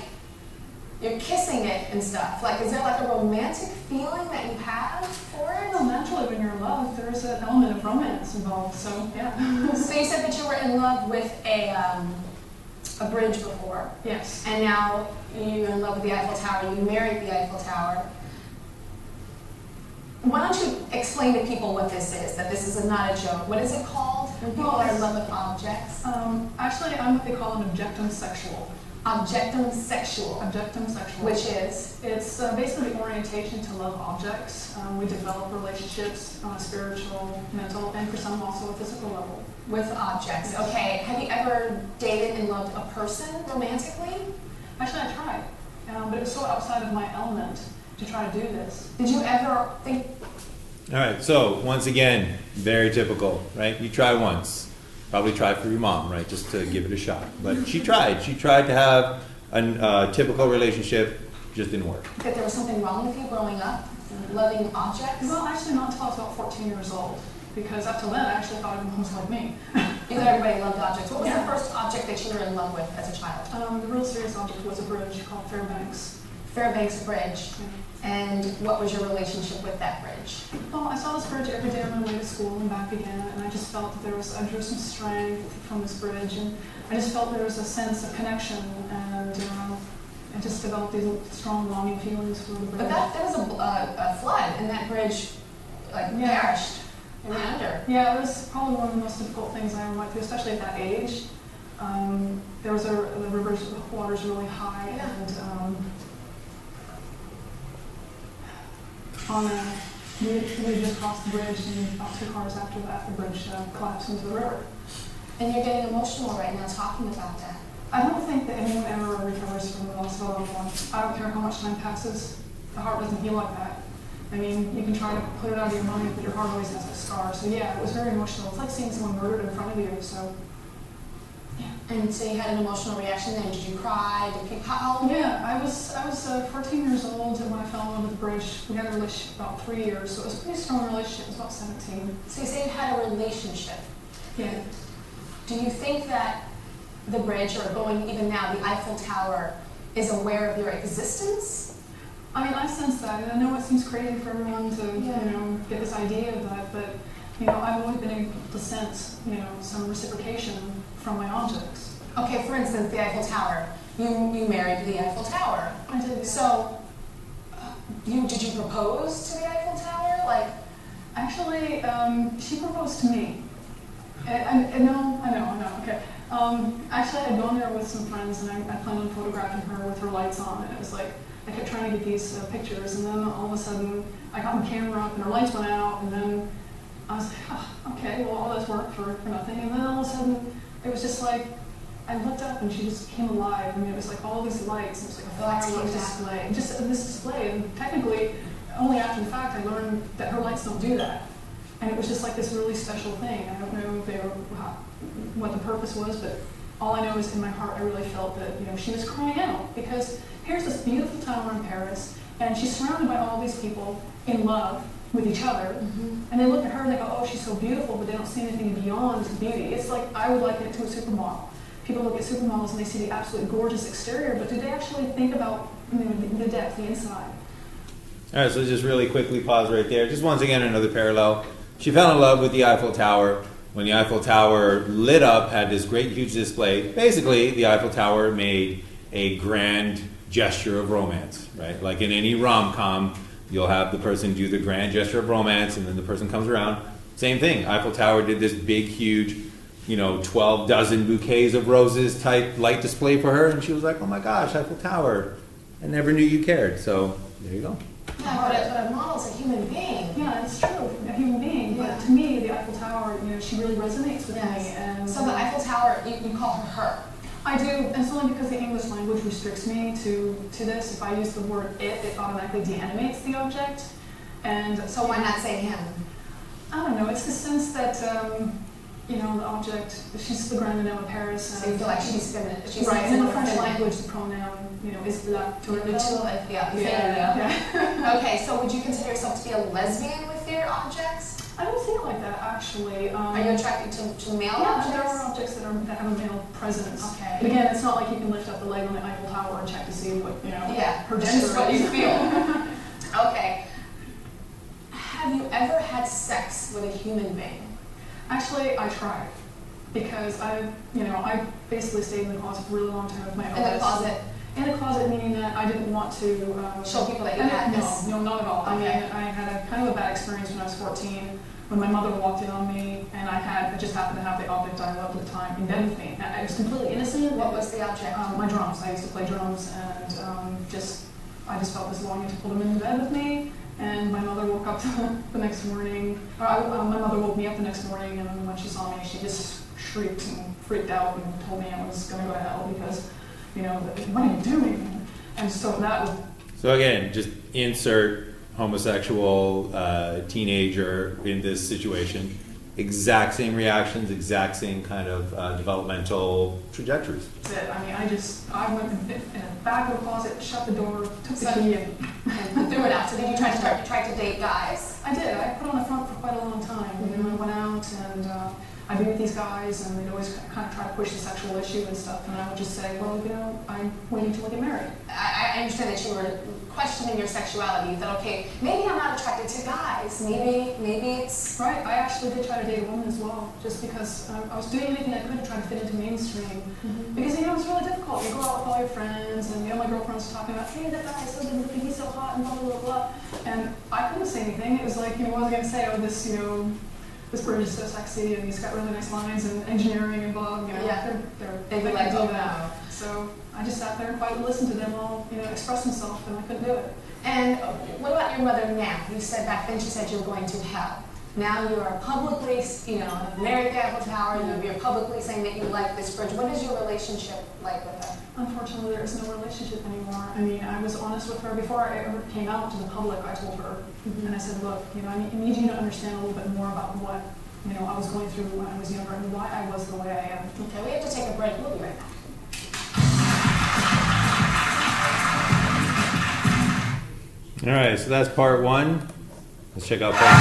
[SPEAKER 5] you're kissing it and stuff? Like, is there like a romantic feeling that you have for it?
[SPEAKER 3] Well, naturally, when you're in love, there's an element of romance involved, so yeah.
[SPEAKER 5] So you said that you were in love with a bridge before.
[SPEAKER 3] Yes.
[SPEAKER 5] And now you're in love with the Eiffel Tower, you married the Eiffel Tower. Why don't you explain to people what this is, that this is not a joke. What is it called when people are in love with objects?
[SPEAKER 3] Actually, I'm what they call an objectum sexual.
[SPEAKER 5] Objectum sexual.
[SPEAKER 3] Objectum sexual.
[SPEAKER 5] Which is?
[SPEAKER 3] It's basically the orientation to love objects. We develop relationships on a spiritual, mental, and for some also a physical level.
[SPEAKER 5] With objects.
[SPEAKER 3] Yes.
[SPEAKER 5] Okay. Have you ever dated and loved a person romantically?
[SPEAKER 3] Actually, I tried, but it was so outside of my element to try to do this.
[SPEAKER 5] Did you ever think?
[SPEAKER 1] All right, so once again, very typical, right? You try once, probably try for your mom, right? Just to give it a shot. But she tried to have a typical relationship, just didn't work.
[SPEAKER 5] That there was something wrong with you growing up, loving objects?
[SPEAKER 3] Well, actually not until I was about 14 years old, because up till then I actually thought everyone was like me.
[SPEAKER 5] You thought everybody loved objects. What was
[SPEAKER 3] Yeah.
[SPEAKER 5] the first object that you were in love with as a child?
[SPEAKER 3] The real serious object was a bridge called Fairbanks.
[SPEAKER 5] Fairbanks Bridge. And what was your relationship with that bridge?
[SPEAKER 3] Well, I saw this bridge every day on my way to school and back again, and I just felt that I drew some strength from this bridge, and I just felt there was a sense of connection, and I just developed these strong longing feelings for the bridge.
[SPEAKER 5] But there was a flood, and that bridge perished. It went under.
[SPEAKER 3] Yeah, it was probably one of the most difficult things I ever went through, especially at that age. There was the water's really high,
[SPEAKER 5] Yeah.
[SPEAKER 3] and we just crossed the bridge, and about 2 cars after that, the bridge collapsed into the river.
[SPEAKER 5] And you're getting emotional right now talking about that.
[SPEAKER 3] I don't think that anyone ever recovers from the loss of a loved one. I don't care how much time passes, the heart doesn't heal like that. I mean, you can try to put it out of your mind, but your heart always has a scar. So yeah, it was very emotional. It's like seeing someone murdered in front of you, so yeah.
[SPEAKER 5] And so you had an emotional reaction then. Did you cry? How old?
[SPEAKER 3] Yeah, I was 14 years old when I fell in love with the bridge. We had a relationship about 3 years, so it was a pretty strong relationship. It was about 17.
[SPEAKER 5] So you say you had a relationship.
[SPEAKER 3] Yeah.
[SPEAKER 5] Do you think that the bridge, or going even now, the Eiffel Tower, is aware of your existence?
[SPEAKER 3] I mean, I sense that, and I know it seems crazy for everyone to, get this idea of that, but, I've always been able to sense, some reciprocation from my objects.
[SPEAKER 5] Okay, for instance, the Eiffel Tower. You married the Eiffel Tower.
[SPEAKER 3] I did. Yeah.
[SPEAKER 5] So, did you propose to the Eiffel Tower?
[SPEAKER 3] Actually, she proposed to me. I know, okay. Actually, I had gone there with some friends, and I planned on photographing her with her lights on, and it was like, I kept trying to get these pictures, and then all of a sudden, I got my camera up, and her lights went out, and then I was like, oh, okay, well, all this work for nothing, and then all of a sudden, it was just like, I looked up, and she just came alive. I mean, it was like all these lights, it was like a fireworks display, just this display, and technically, only after the fact, I learned that her lights don't do that. And it was just like this really special thing. I don't know what the purpose was, but all I know is in my heart I really felt that she was crying out, because here's this beautiful tower in Paris, and she's surrounded by all these people in love with each other, and they look at her and they go, oh, she's so beautiful, but they don't see anything beyond beauty. It's like, I would liken it to a supermodel. People look at supermodels and they see the absolutely gorgeous exterior, but do they actually think about the depth, the inside?
[SPEAKER 1] All right, so just really quickly pause right there. Just once again, another parallel. She fell in love with the Eiffel Tower. When the Eiffel Tower lit up, had this great huge display, basically the Eiffel Tower made a grand gesture of romance, right? Like in any rom-com, you'll have the person do the grand gesture of romance, and then the person comes around. Same thing. Eiffel Tower did this big, huge, 12 dozen bouquets of roses type light display for her, and she was like, oh my gosh, Eiffel Tower. I never knew you cared. So there you go.
[SPEAKER 5] Yeah, but a model's a human being.
[SPEAKER 3] Yeah, it's true, a human being.
[SPEAKER 5] Yeah.
[SPEAKER 3] But to me, the Eiffel Tower, she really resonates with me. And
[SPEAKER 5] so the Eiffel Tower, you call her.
[SPEAKER 3] I do, and it's only because the English language restricts me to this. If I use the word it automatically deanimates the object. And
[SPEAKER 5] So why not say him?
[SPEAKER 3] I don't know, it's the sense that you know, the object, she's the grande dame of Paris.
[SPEAKER 5] So you feel like she's feminine. She's
[SPEAKER 3] Right, and in the French
[SPEAKER 5] feminine.
[SPEAKER 3] language, the pronoun, you know, is la tourelle.
[SPEAKER 5] Yeah. Okay, so would you consider yourself to be a lesbian with your objects?
[SPEAKER 3] I don't think like that, actually.
[SPEAKER 5] Are you attracted to male objects?
[SPEAKER 3] There are objects that have a male presence.
[SPEAKER 5] Okay.
[SPEAKER 3] But again, it's not like you can lift up the leg on the Eiffel Tower and check to see what, you know, her
[SPEAKER 5] This
[SPEAKER 3] gender
[SPEAKER 5] is what you
[SPEAKER 3] is.
[SPEAKER 5] feel. Okay. Have you ever had sex with a human being?
[SPEAKER 3] Actually, I tried. Because I basically stayed in the closet for a really long time with my
[SPEAKER 5] In the closet?
[SPEAKER 3] In a closet, meaning that I didn't want to
[SPEAKER 5] show people that you had this?
[SPEAKER 3] No, not at all.
[SPEAKER 5] Okay.
[SPEAKER 3] I mean, I had a kind of a bad experience when I was 14, when my mother walked in on me, and I just happened to have the object I loved at the time in bed with me. I was completely innocent.
[SPEAKER 5] What was the object?
[SPEAKER 3] My drums. I used to play drums, and I just felt this longing to pull them into bed with me. And my mother woke up the next morning. My mother woke me up the next morning, and when she saw me, she just shrieked and freaked out and told me I was going to go to hell because, you know, what are you doing? And so that was.
[SPEAKER 1] So again, just insert homosexual teenager in this situation. Exact same reactions, exact same kind of developmental trajectories.
[SPEAKER 3] That's it. I mean, I went in the back of the closet, shut the door, took the key, and
[SPEAKER 5] threw it out. So did you try to date guys?
[SPEAKER 3] I did. I put on the front for quite a long time.
[SPEAKER 5] Mm-hmm.
[SPEAKER 3] You know, I went out and I'd be with these guys, and they'd always kind of try to push the sexual issue and stuff. And I would just say, well, you know, I'm waiting till I get married.
[SPEAKER 5] I understand that you were questioning your sexuality. You thought, okay, maybe I'm not attracted to guys. Maybe it's...
[SPEAKER 3] Right. I actually did try to date a woman as well, just because I was doing anything I could to try to fit into mainstream.
[SPEAKER 5] Mm-hmm.
[SPEAKER 3] Because, you know, it's really difficult. You go out with all your friends, and, you know, my girlfriend's talking about, hey, that guy is so good looking, he's so hot, and blah, blah, blah, blah. And I couldn't say anything. It was like, you know, what was I going to say? Oh, this, you know, this bridge is so sexy, and he's got really nice lines, and engineering and blah, you know,
[SPEAKER 5] they would like,
[SPEAKER 3] do
[SPEAKER 5] oh,
[SPEAKER 3] that.
[SPEAKER 5] no.
[SPEAKER 3] So I just sat there and quietly listened to them all, you know, express themselves, and I couldn't do it.
[SPEAKER 5] And what about your mother now? You said back then she said you were going to hell. Now you are publicly, you know, married at the Eiffel Tower, you're publicly saying that you like this bridge. What is your relationship like with her?
[SPEAKER 3] Unfortunately, there is no relationship anymore. I mean, I was honest with her. Before I ever came out to the public, I told her, and I said, look, you know, I need you to understand a little bit more about what, you know, I was going through when I was younger and why I was the way I am.
[SPEAKER 5] Okay, we have to take a break. We'll be right back.
[SPEAKER 1] All right, so that's part one. Let's check out part two.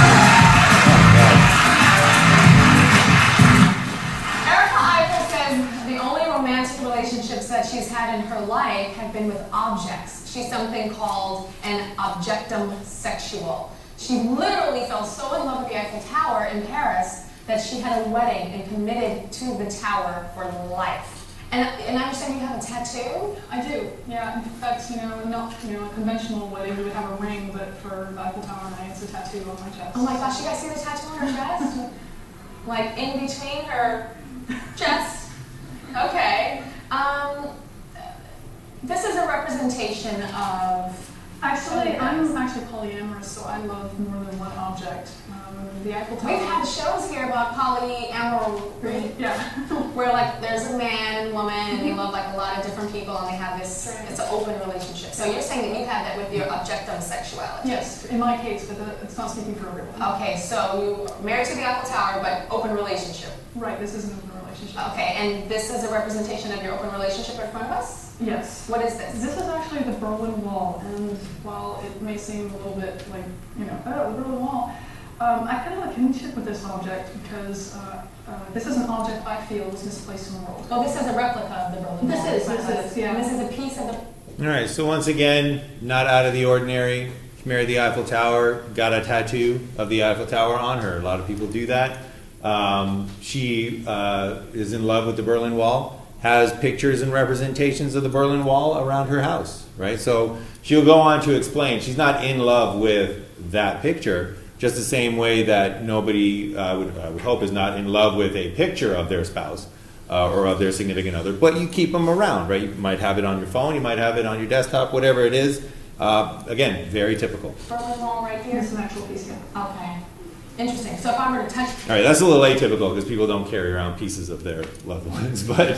[SPEAKER 5] Erica Eiffel says the only romantic relationships that she's had in her life have been with objects. She's something called an objectum sexual. She literally fell so in love with the Eiffel Tower in Paris that she had a wedding and committed to the tower for life. And I understand you have a tattoo?
[SPEAKER 3] I do, yeah. In fact, you know, not, you know, a conventional wedding, we would have a ring, but for the Eiffel Tower night, it's a tattoo on my chest.
[SPEAKER 5] Oh my gosh, you guys see the tattoo on her chest? Like in between her chest? Okay. This is a representation of...
[SPEAKER 3] Actually, I'm actually polyamorous, so I love more than one object. The Eiffel Tower.
[SPEAKER 5] We've had shows here about polyamory.
[SPEAKER 3] Yeah.
[SPEAKER 5] Where like there's a man and woman and they love like a lot of different people and they have this, it's an open relationship. So you're saying that you have that with your objectum sexuality?
[SPEAKER 3] Yes, in my case, but it's not speaking for everyone.
[SPEAKER 5] Okay, so you married to the Eiffel Tower, but open relationship.
[SPEAKER 3] Right, this is an open relationship.
[SPEAKER 5] Okay, and this is a representation of your open relationship in front of us?
[SPEAKER 3] Yes.
[SPEAKER 5] What is this?
[SPEAKER 3] This is actually the Berlin Wall, and while it may seem a little bit like, you know, oh, the Berlin Wall, I kind of like kinship with this object because this is an object I feel is misplaced in the world.
[SPEAKER 5] Well, this is a replica of the Berlin Wall.
[SPEAKER 3] This is, yeah.
[SPEAKER 5] And this is a piece of the...
[SPEAKER 1] All right, so once again, not out of the ordinary. She married the Eiffel Tower, got a tattoo of the Eiffel Tower on her. A lot of people do that. She is in love with the Berlin Wall, has pictures and representations of the Berlin Wall around her house, right? So she'll go on to explain she's not in love with that picture, just the same way that nobody I would hope is not in love with a picture of their spouse or of their significant other, but you keep them around, right? You might have it on your phone, you might have it on your desktop, whatever it is. Again, very typical.
[SPEAKER 5] Berlin Wall right here?
[SPEAKER 3] It's an actual piece, yeah.
[SPEAKER 5] Okay. Interesting. So if I were to touch...
[SPEAKER 1] All right, that's a little atypical because people don't carry around pieces of their loved ones, but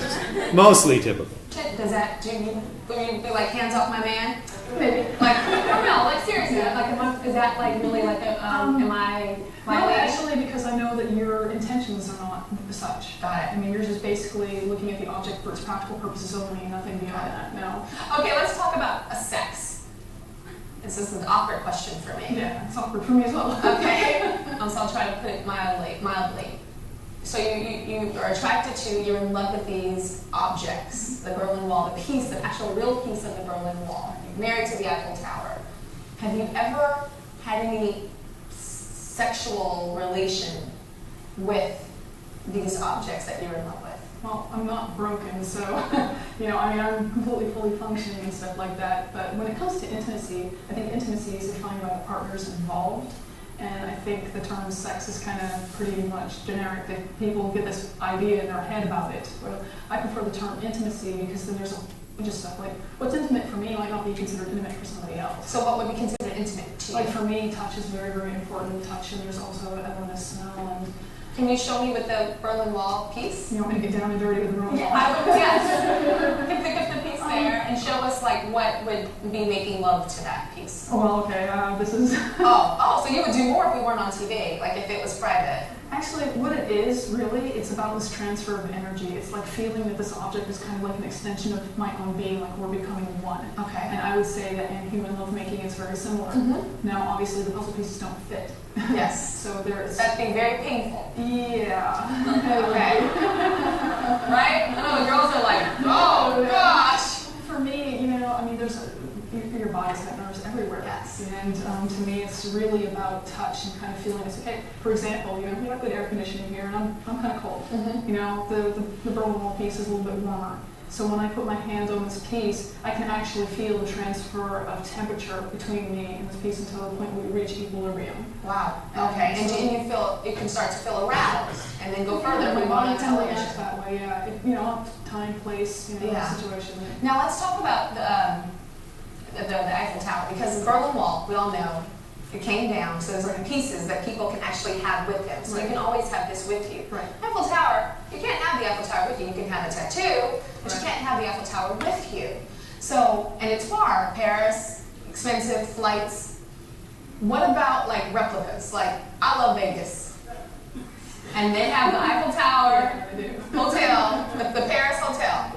[SPEAKER 1] mostly typical.
[SPEAKER 5] Does that, do you be like, hands off my man?
[SPEAKER 3] Maybe.
[SPEAKER 5] Like, no, like seriously, like, is that like really like a, am I
[SPEAKER 3] No, actually, because I know that your intentions are not
[SPEAKER 6] such.
[SPEAKER 5] Got it.
[SPEAKER 6] I mean, you're just basically looking at the object for its practical purposes only, nothing beyond that. No.
[SPEAKER 5] Okay, let's talk about sex. This is an awkward question for me.
[SPEAKER 6] Yeah, it's awkward for me as well.
[SPEAKER 5] Okay, so I'll try to put it mildly. So you are attracted to, you're in love with these objects, the Berlin Wall, the piece, the actual real piece of the Berlin Wall. You're married to the Eiffel Tower. Have you ever had any sexual relation with these objects that you're in love with?
[SPEAKER 6] Well, I'm not broken, so, I'm completely fully functioning and stuff like that. But when it comes to intimacy, I think intimacy is defined by the partners involved. And I think the term sex is kind of pretty much generic. That people get this idea in their head about it. Well, I prefer the term intimacy because then there's just stuff like what's intimate for me might not be considered intimate for somebody else.
[SPEAKER 5] So what would be considered intimate to you?
[SPEAKER 6] Like for me, touch is very, very important. Touch, and there's also a smell. And
[SPEAKER 5] can you show me with the Berlin Wall piece?
[SPEAKER 6] you want me to get down and dirty with the Berlin Wall?
[SPEAKER 5] I would, yes. You can pick up the piece there and show us like what would be making love to that piece.
[SPEAKER 6] Oh, well, okay. This is.
[SPEAKER 5] So you would do more if we weren't on TV, like if it was private.
[SPEAKER 6] Actually, what it is, really, it's about this transfer of energy. It's like feeling that this object is kind of like an extension of my own being, like we're becoming one.
[SPEAKER 5] Okay.
[SPEAKER 6] And I would say that in human lovemaking, it's very similar.
[SPEAKER 5] Mm-hmm.
[SPEAKER 6] Now, obviously, the puzzle pieces don't fit.
[SPEAKER 5] Yes.
[SPEAKER 6] So there is.
[SPEAKER 5] That'd be very painful.
[SPEAKER 6] Yeah.
[SPEAKER 5] Okay. Right? I know the girls are like, oh gosh.
[SPEAKER 6] For me, there's your body's got nerves everywhere.
[SPEAKER 5] Yes.
[SPEAKER 6] And to me, it's really about touch and kind of feeling it's okay. For example, we have good air conditioning here, and I'm kind of cold.
[SPEAKER 5] Mm-hmm.
[SPEAKER 6] The Berlin Wall piece is a little bit warmer. So when I put my hand on this piece, I can actually feel the transfer of temperature between me and this piece until the point where we reach equilibrium.
[SPEAKER 5] Wow. Okay. And you can start to feel aroused and then go further.
[SPEAKER 6] My
[SPEAKER 5] We
[SPEAKER 6] body
[SPEAKER 5] want to
[SPEAKER 6] kind of
[SPEAKER 5] television.
[SPEAKER 6] reacts that way. Yeah. Time, place,
[SPEAKER 5] Yeah.
[SPEAKER 6] situation.
[SPEAKER 5] Now let's talk about the Eiffel Tower, because the Berlin Wall, we all know, it came down, so there's like pieces that people can actually have with them. So you can always have this with you.
[SPEAKER 6] Right.
[SPEAKER 5] Eiffel Tower, you can't have the Eiffel Tower with you. You can have a tattoo, but you
[SPEAKER 6] Right.
[SPEAKER 5] can't have the Eiffel Tower with you. So, and it's far, Paris, expensive flights. What about like replicas? Like, I love Vegas. And they have the Eiffel Tower hotel, the Paris hotel.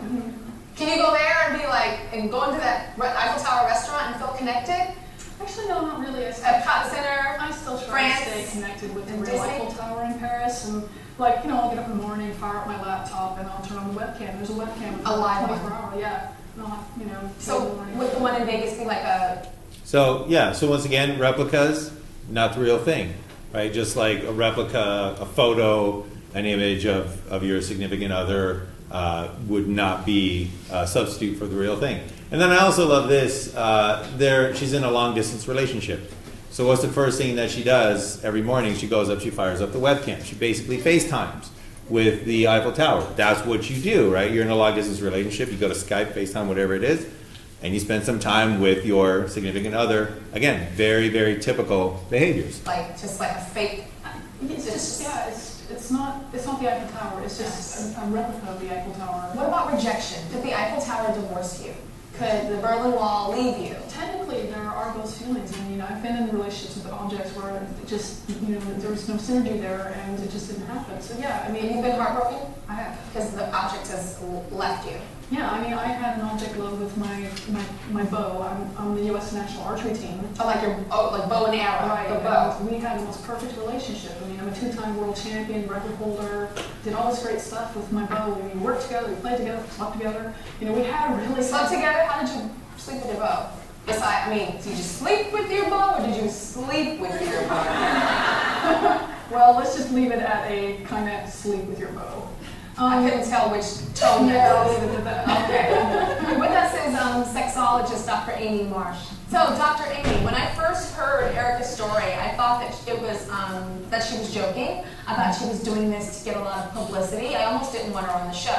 [SPEAKER 5] Can you go there and be like, and go into that Eiffel Tower restaurant and feel connected?
[SPEAKER 6] Actually, no, not really.
[SPEAKER 5] Epcot Center,
[SPEAKER 6] I still try
[SPEAKER 5] France,
[SPEAKER 6] to stay connected with the
[SPEAKER 5] and
[SPEAKER 6] real
[SPEAKER 5] Disney.
[SPEAKER 6] Eiffel Tower in Paris, and I'll get up in the morning, fire up my laptop, and I'll turn on the webcam. There's a webcam.
[SPEAKER 5] A live
[SPEAKER 6] 24
[SPEAKER 5] one.
[SPEAKER 6] hour, yeah. And I'll,
[SPEAKER 5] So
[SPEAKER 6] in the morning.
[SPEAKER 5] would the one in Vegas be like a,
[SPEAKER 1] So once again, replicas, not the real thing, right? Just like a replica, a photo, an image of your significant other would not be a substitute for the real thing. And then I also love this, she's in a long distance relationship. So what's the first thing that she does every morning? She goes up, she fires up the webcam. She basically FaceTimes with the Eiffel Tower. That's what you do, right? You're in a long distance relationship, you go to Skype, FaceTime, whatever it is, and you spend some time with your significant other. Again, very, very typical behaviors.
[SPEAKER 5] just like a fake?
[SPEAKER 6] It's not the Eiffel Tower. It's just a replica of the Eiffel Tower.
[SPEAKER 5] What about rejection? Could the Eiffel Tower divorce you? Could the Berlin Wall leave you?
[SPEAKER 6] Technically, there are those feelings. I mean, I've been in relationships with objects where it just, there was no synergy there, and it just didn't happen. So yeah, I mean,
[SPEAKER 5] You've been heartbroken?
[SPEAKER 6] I have.
[SPEAKER 5] Because the object has left you.
[SPEAKER 6] Yeah, I mean, I had an object love with my bow. I'm on the U.S. national archery team.
[SPEAKER 5] Oh, like like bow and arrow,
[SPEAKER 6] Right,
[SPEAKER 5] the bow.
[SPEAKER 6] and we had the most perfect relationship. I mean, I'm a 2-time world champion, record holder, did all this great stuff with my bow. We worked together, we played together, slept together. We had a really
[SPEAKER 5] Slept together? How did you sleep with your bow? Did you just sleep with your bow, or did you sleep with your bow?
[SPEAKER 6] Well, let's just leave it at a kind of sleep with your bow.
[SPEAKER 5] I couldn't tell which tone
[SPEAKER 6] Yeah,
[SPEAKER 5] that
[SPEAKER 6] I'll
[SPEAKER 5] was.
[SPEAKER 6] leave it at that.
[SPEAKER 5] Okay. With us is sexologist Dr. Amy Marsh. So, Dr. Amy, when I first heard Erica's story, I thought that it was that she was joking. I thought she was doing this to get a lot of publicity. I almost didn't want her on the show.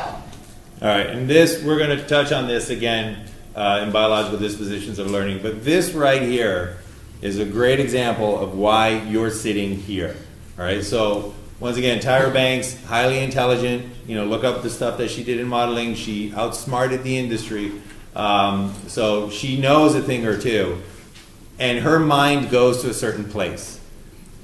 [SPEAKER 1] All right, and we're going to touch on this again in biological dispositions of learning, but this right here is a great example of why you're sitting here. All right, so once again, Tyra Banks, highly intelligent. Look up the stuff that she did in modeling. She outsmarted the industry. So she knows a thing or two. And her mind goes to a certain place.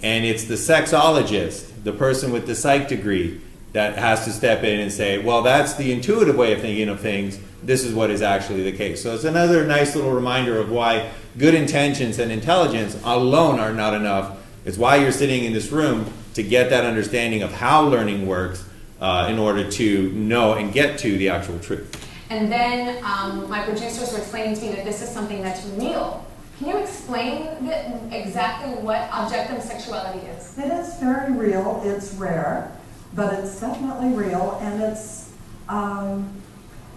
[SPEAKER 1] And it's the sexologist, the person with the psych degree, that has to step in and say, well, that's the intuitive way of thinking of things. This is what is actually the case. So it's another nice little reminder of why good intentions and intelligence alone are not enough. It's why you're sitting in this room, to get that understanding of how learning works in order to know and get to the actual truth.
[SPEAKER 5] And then my producers were explaining to me that this is something that's real. Can you explain exactly what objective sexuality is?
[SPEAKER 7] It is very real. It's rare, but it's definitely real. And it's,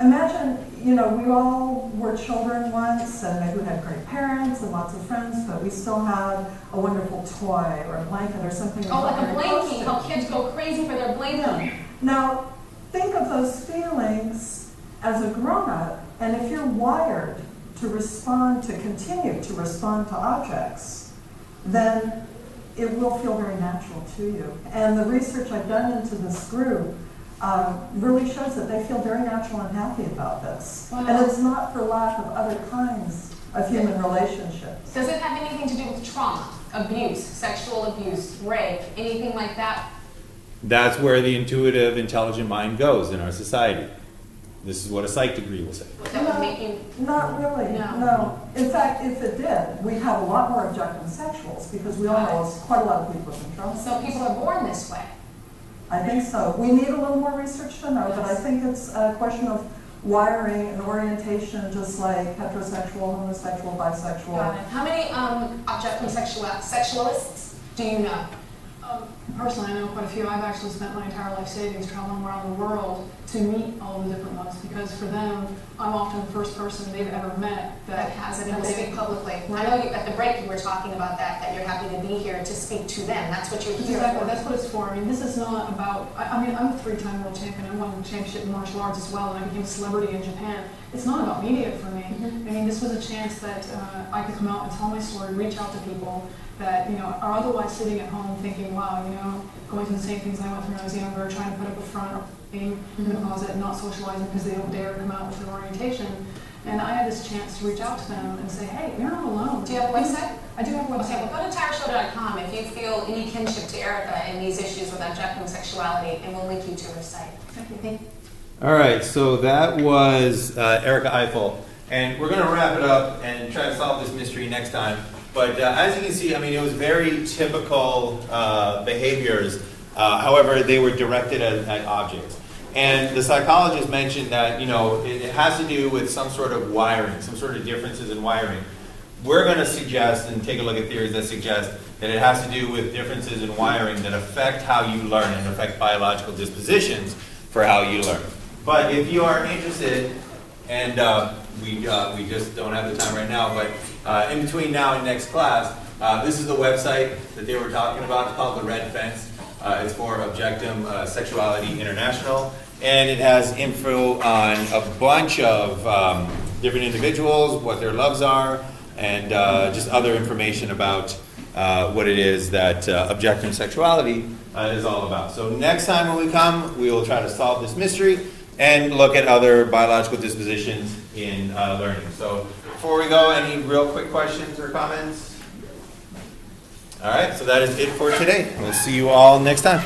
[SPEAKER 7] imagine, you know, we all were children once, and maybe we had great parents and lots of friends, but we still had a wonderful toy or a blanket or something.
[SPEAKER 5] Oh, like a blankie, how kids go crazy for their blankie.
[SPEAKER 7] Yeah. Now, think of those feelings as a grown-up, and if you're wired to respond, to continue to respond to objects, then it will feel very natural to you. And the research I've done into this group really shows that they feel very natural and happy about this.
[SPEAKER 5] Wow.
[SPEAKER 7] And it's not for lack of other kinds of human relationships.
[SPEAKER 5] Does it have anything to do with trauma, abuse, sexual abuse, rape, anything like that?
[SPEAKER 1] That's where the intuitive, intelligent mind goes in our society. This is what a psych degree will say.
[SPEAKER 5] That would make you...
[SPEAKER 7] Not really, no. In fact, if it did, we'd have a lot more objective sexuals, because we all know quite a lot of people with trauma.
[SPEAKER 5] So people are born this way.
[SPEAKER 7] I think so. We need a little more research to know, but I think it's a question of wiring and orientation, just like heterosexual, homosexual, bisexual.
[SPEAKER 5] Got it. How many objective sexualists do you know?
[SPEAKER 6] Personally, I know quite a few. I've actually spent my entire life savings traveling around the world to meet all the different ones, because for them, I'm often the first person they've ever met
[SPEAKER 5] That has it and will
[SPEAKER 6] they-
[SPEAKER 5] speak publicly.
[SPEAKER 6] Right.
[SPEAKER 5] I know at the break you were talking about that you're happy to be here to speak to them. That's what you're here
[SPEAKER 6] Exactly,
[SPEAKER 5] for.
[SPEAKER 6] that's what it's for. I mean, this is not about, I mean, I'm a 3-time world champion. I won the championship in martial arts as well, and I became a celebrity in Japan. It's not about media for me. I mean, this was a chance that I could come out and tell my story, reach out to people that, you know, are otherwise sitting at home thinking, wow, you know, going through the same things I went through when I was younger, trying to put up a front, or being in the closet and not socializing because they don't dare come out with their orientation. And I had this chance to reach out to them and say, hey, you're not alone.
[SPEAKER 5] Do you have a website?
[SPEAKER 6] I do have a
[SPEAKER 5] Okay,
[SPEAKER 6] website.
[SPEAKER 5] well go to TyraShow.com if you feel any kinship to Erica in these issues with objective sexuality, and we'll link you to her site.
[SPEAKER 6] Thank you.
[SPEAKER 1] All right, so that was Erica Eiffel. And we're going to wrap it up and try to solve this mystery next time. But as you can see, I mean, it was very typical behaviors. However, they were directed at objects. And the psychologist mentioned that, you know, it has to do with some sort of wiring, some sort of differences in wiring. We're going to suggest and take a look at theories that suggest that it has to do with differences in wiring that affect how you learn and affect biological dispositions for how you learn. But if you are interested, and we just don't have the time right now, but in between now and next class, this is the website that they were talking about. It's called The Red Fence. It's for Objectum Sexuality International. And it has info on a bunch of different individuals, what their loves are, and just other information about what it is that Objectum Sexuality is all about. So next time when we come, we will try to solve this mystery and look at other biological dispositions in learning. So before we go, any real quick questions or comments? All right, so that is it for today. We'll see you all next time.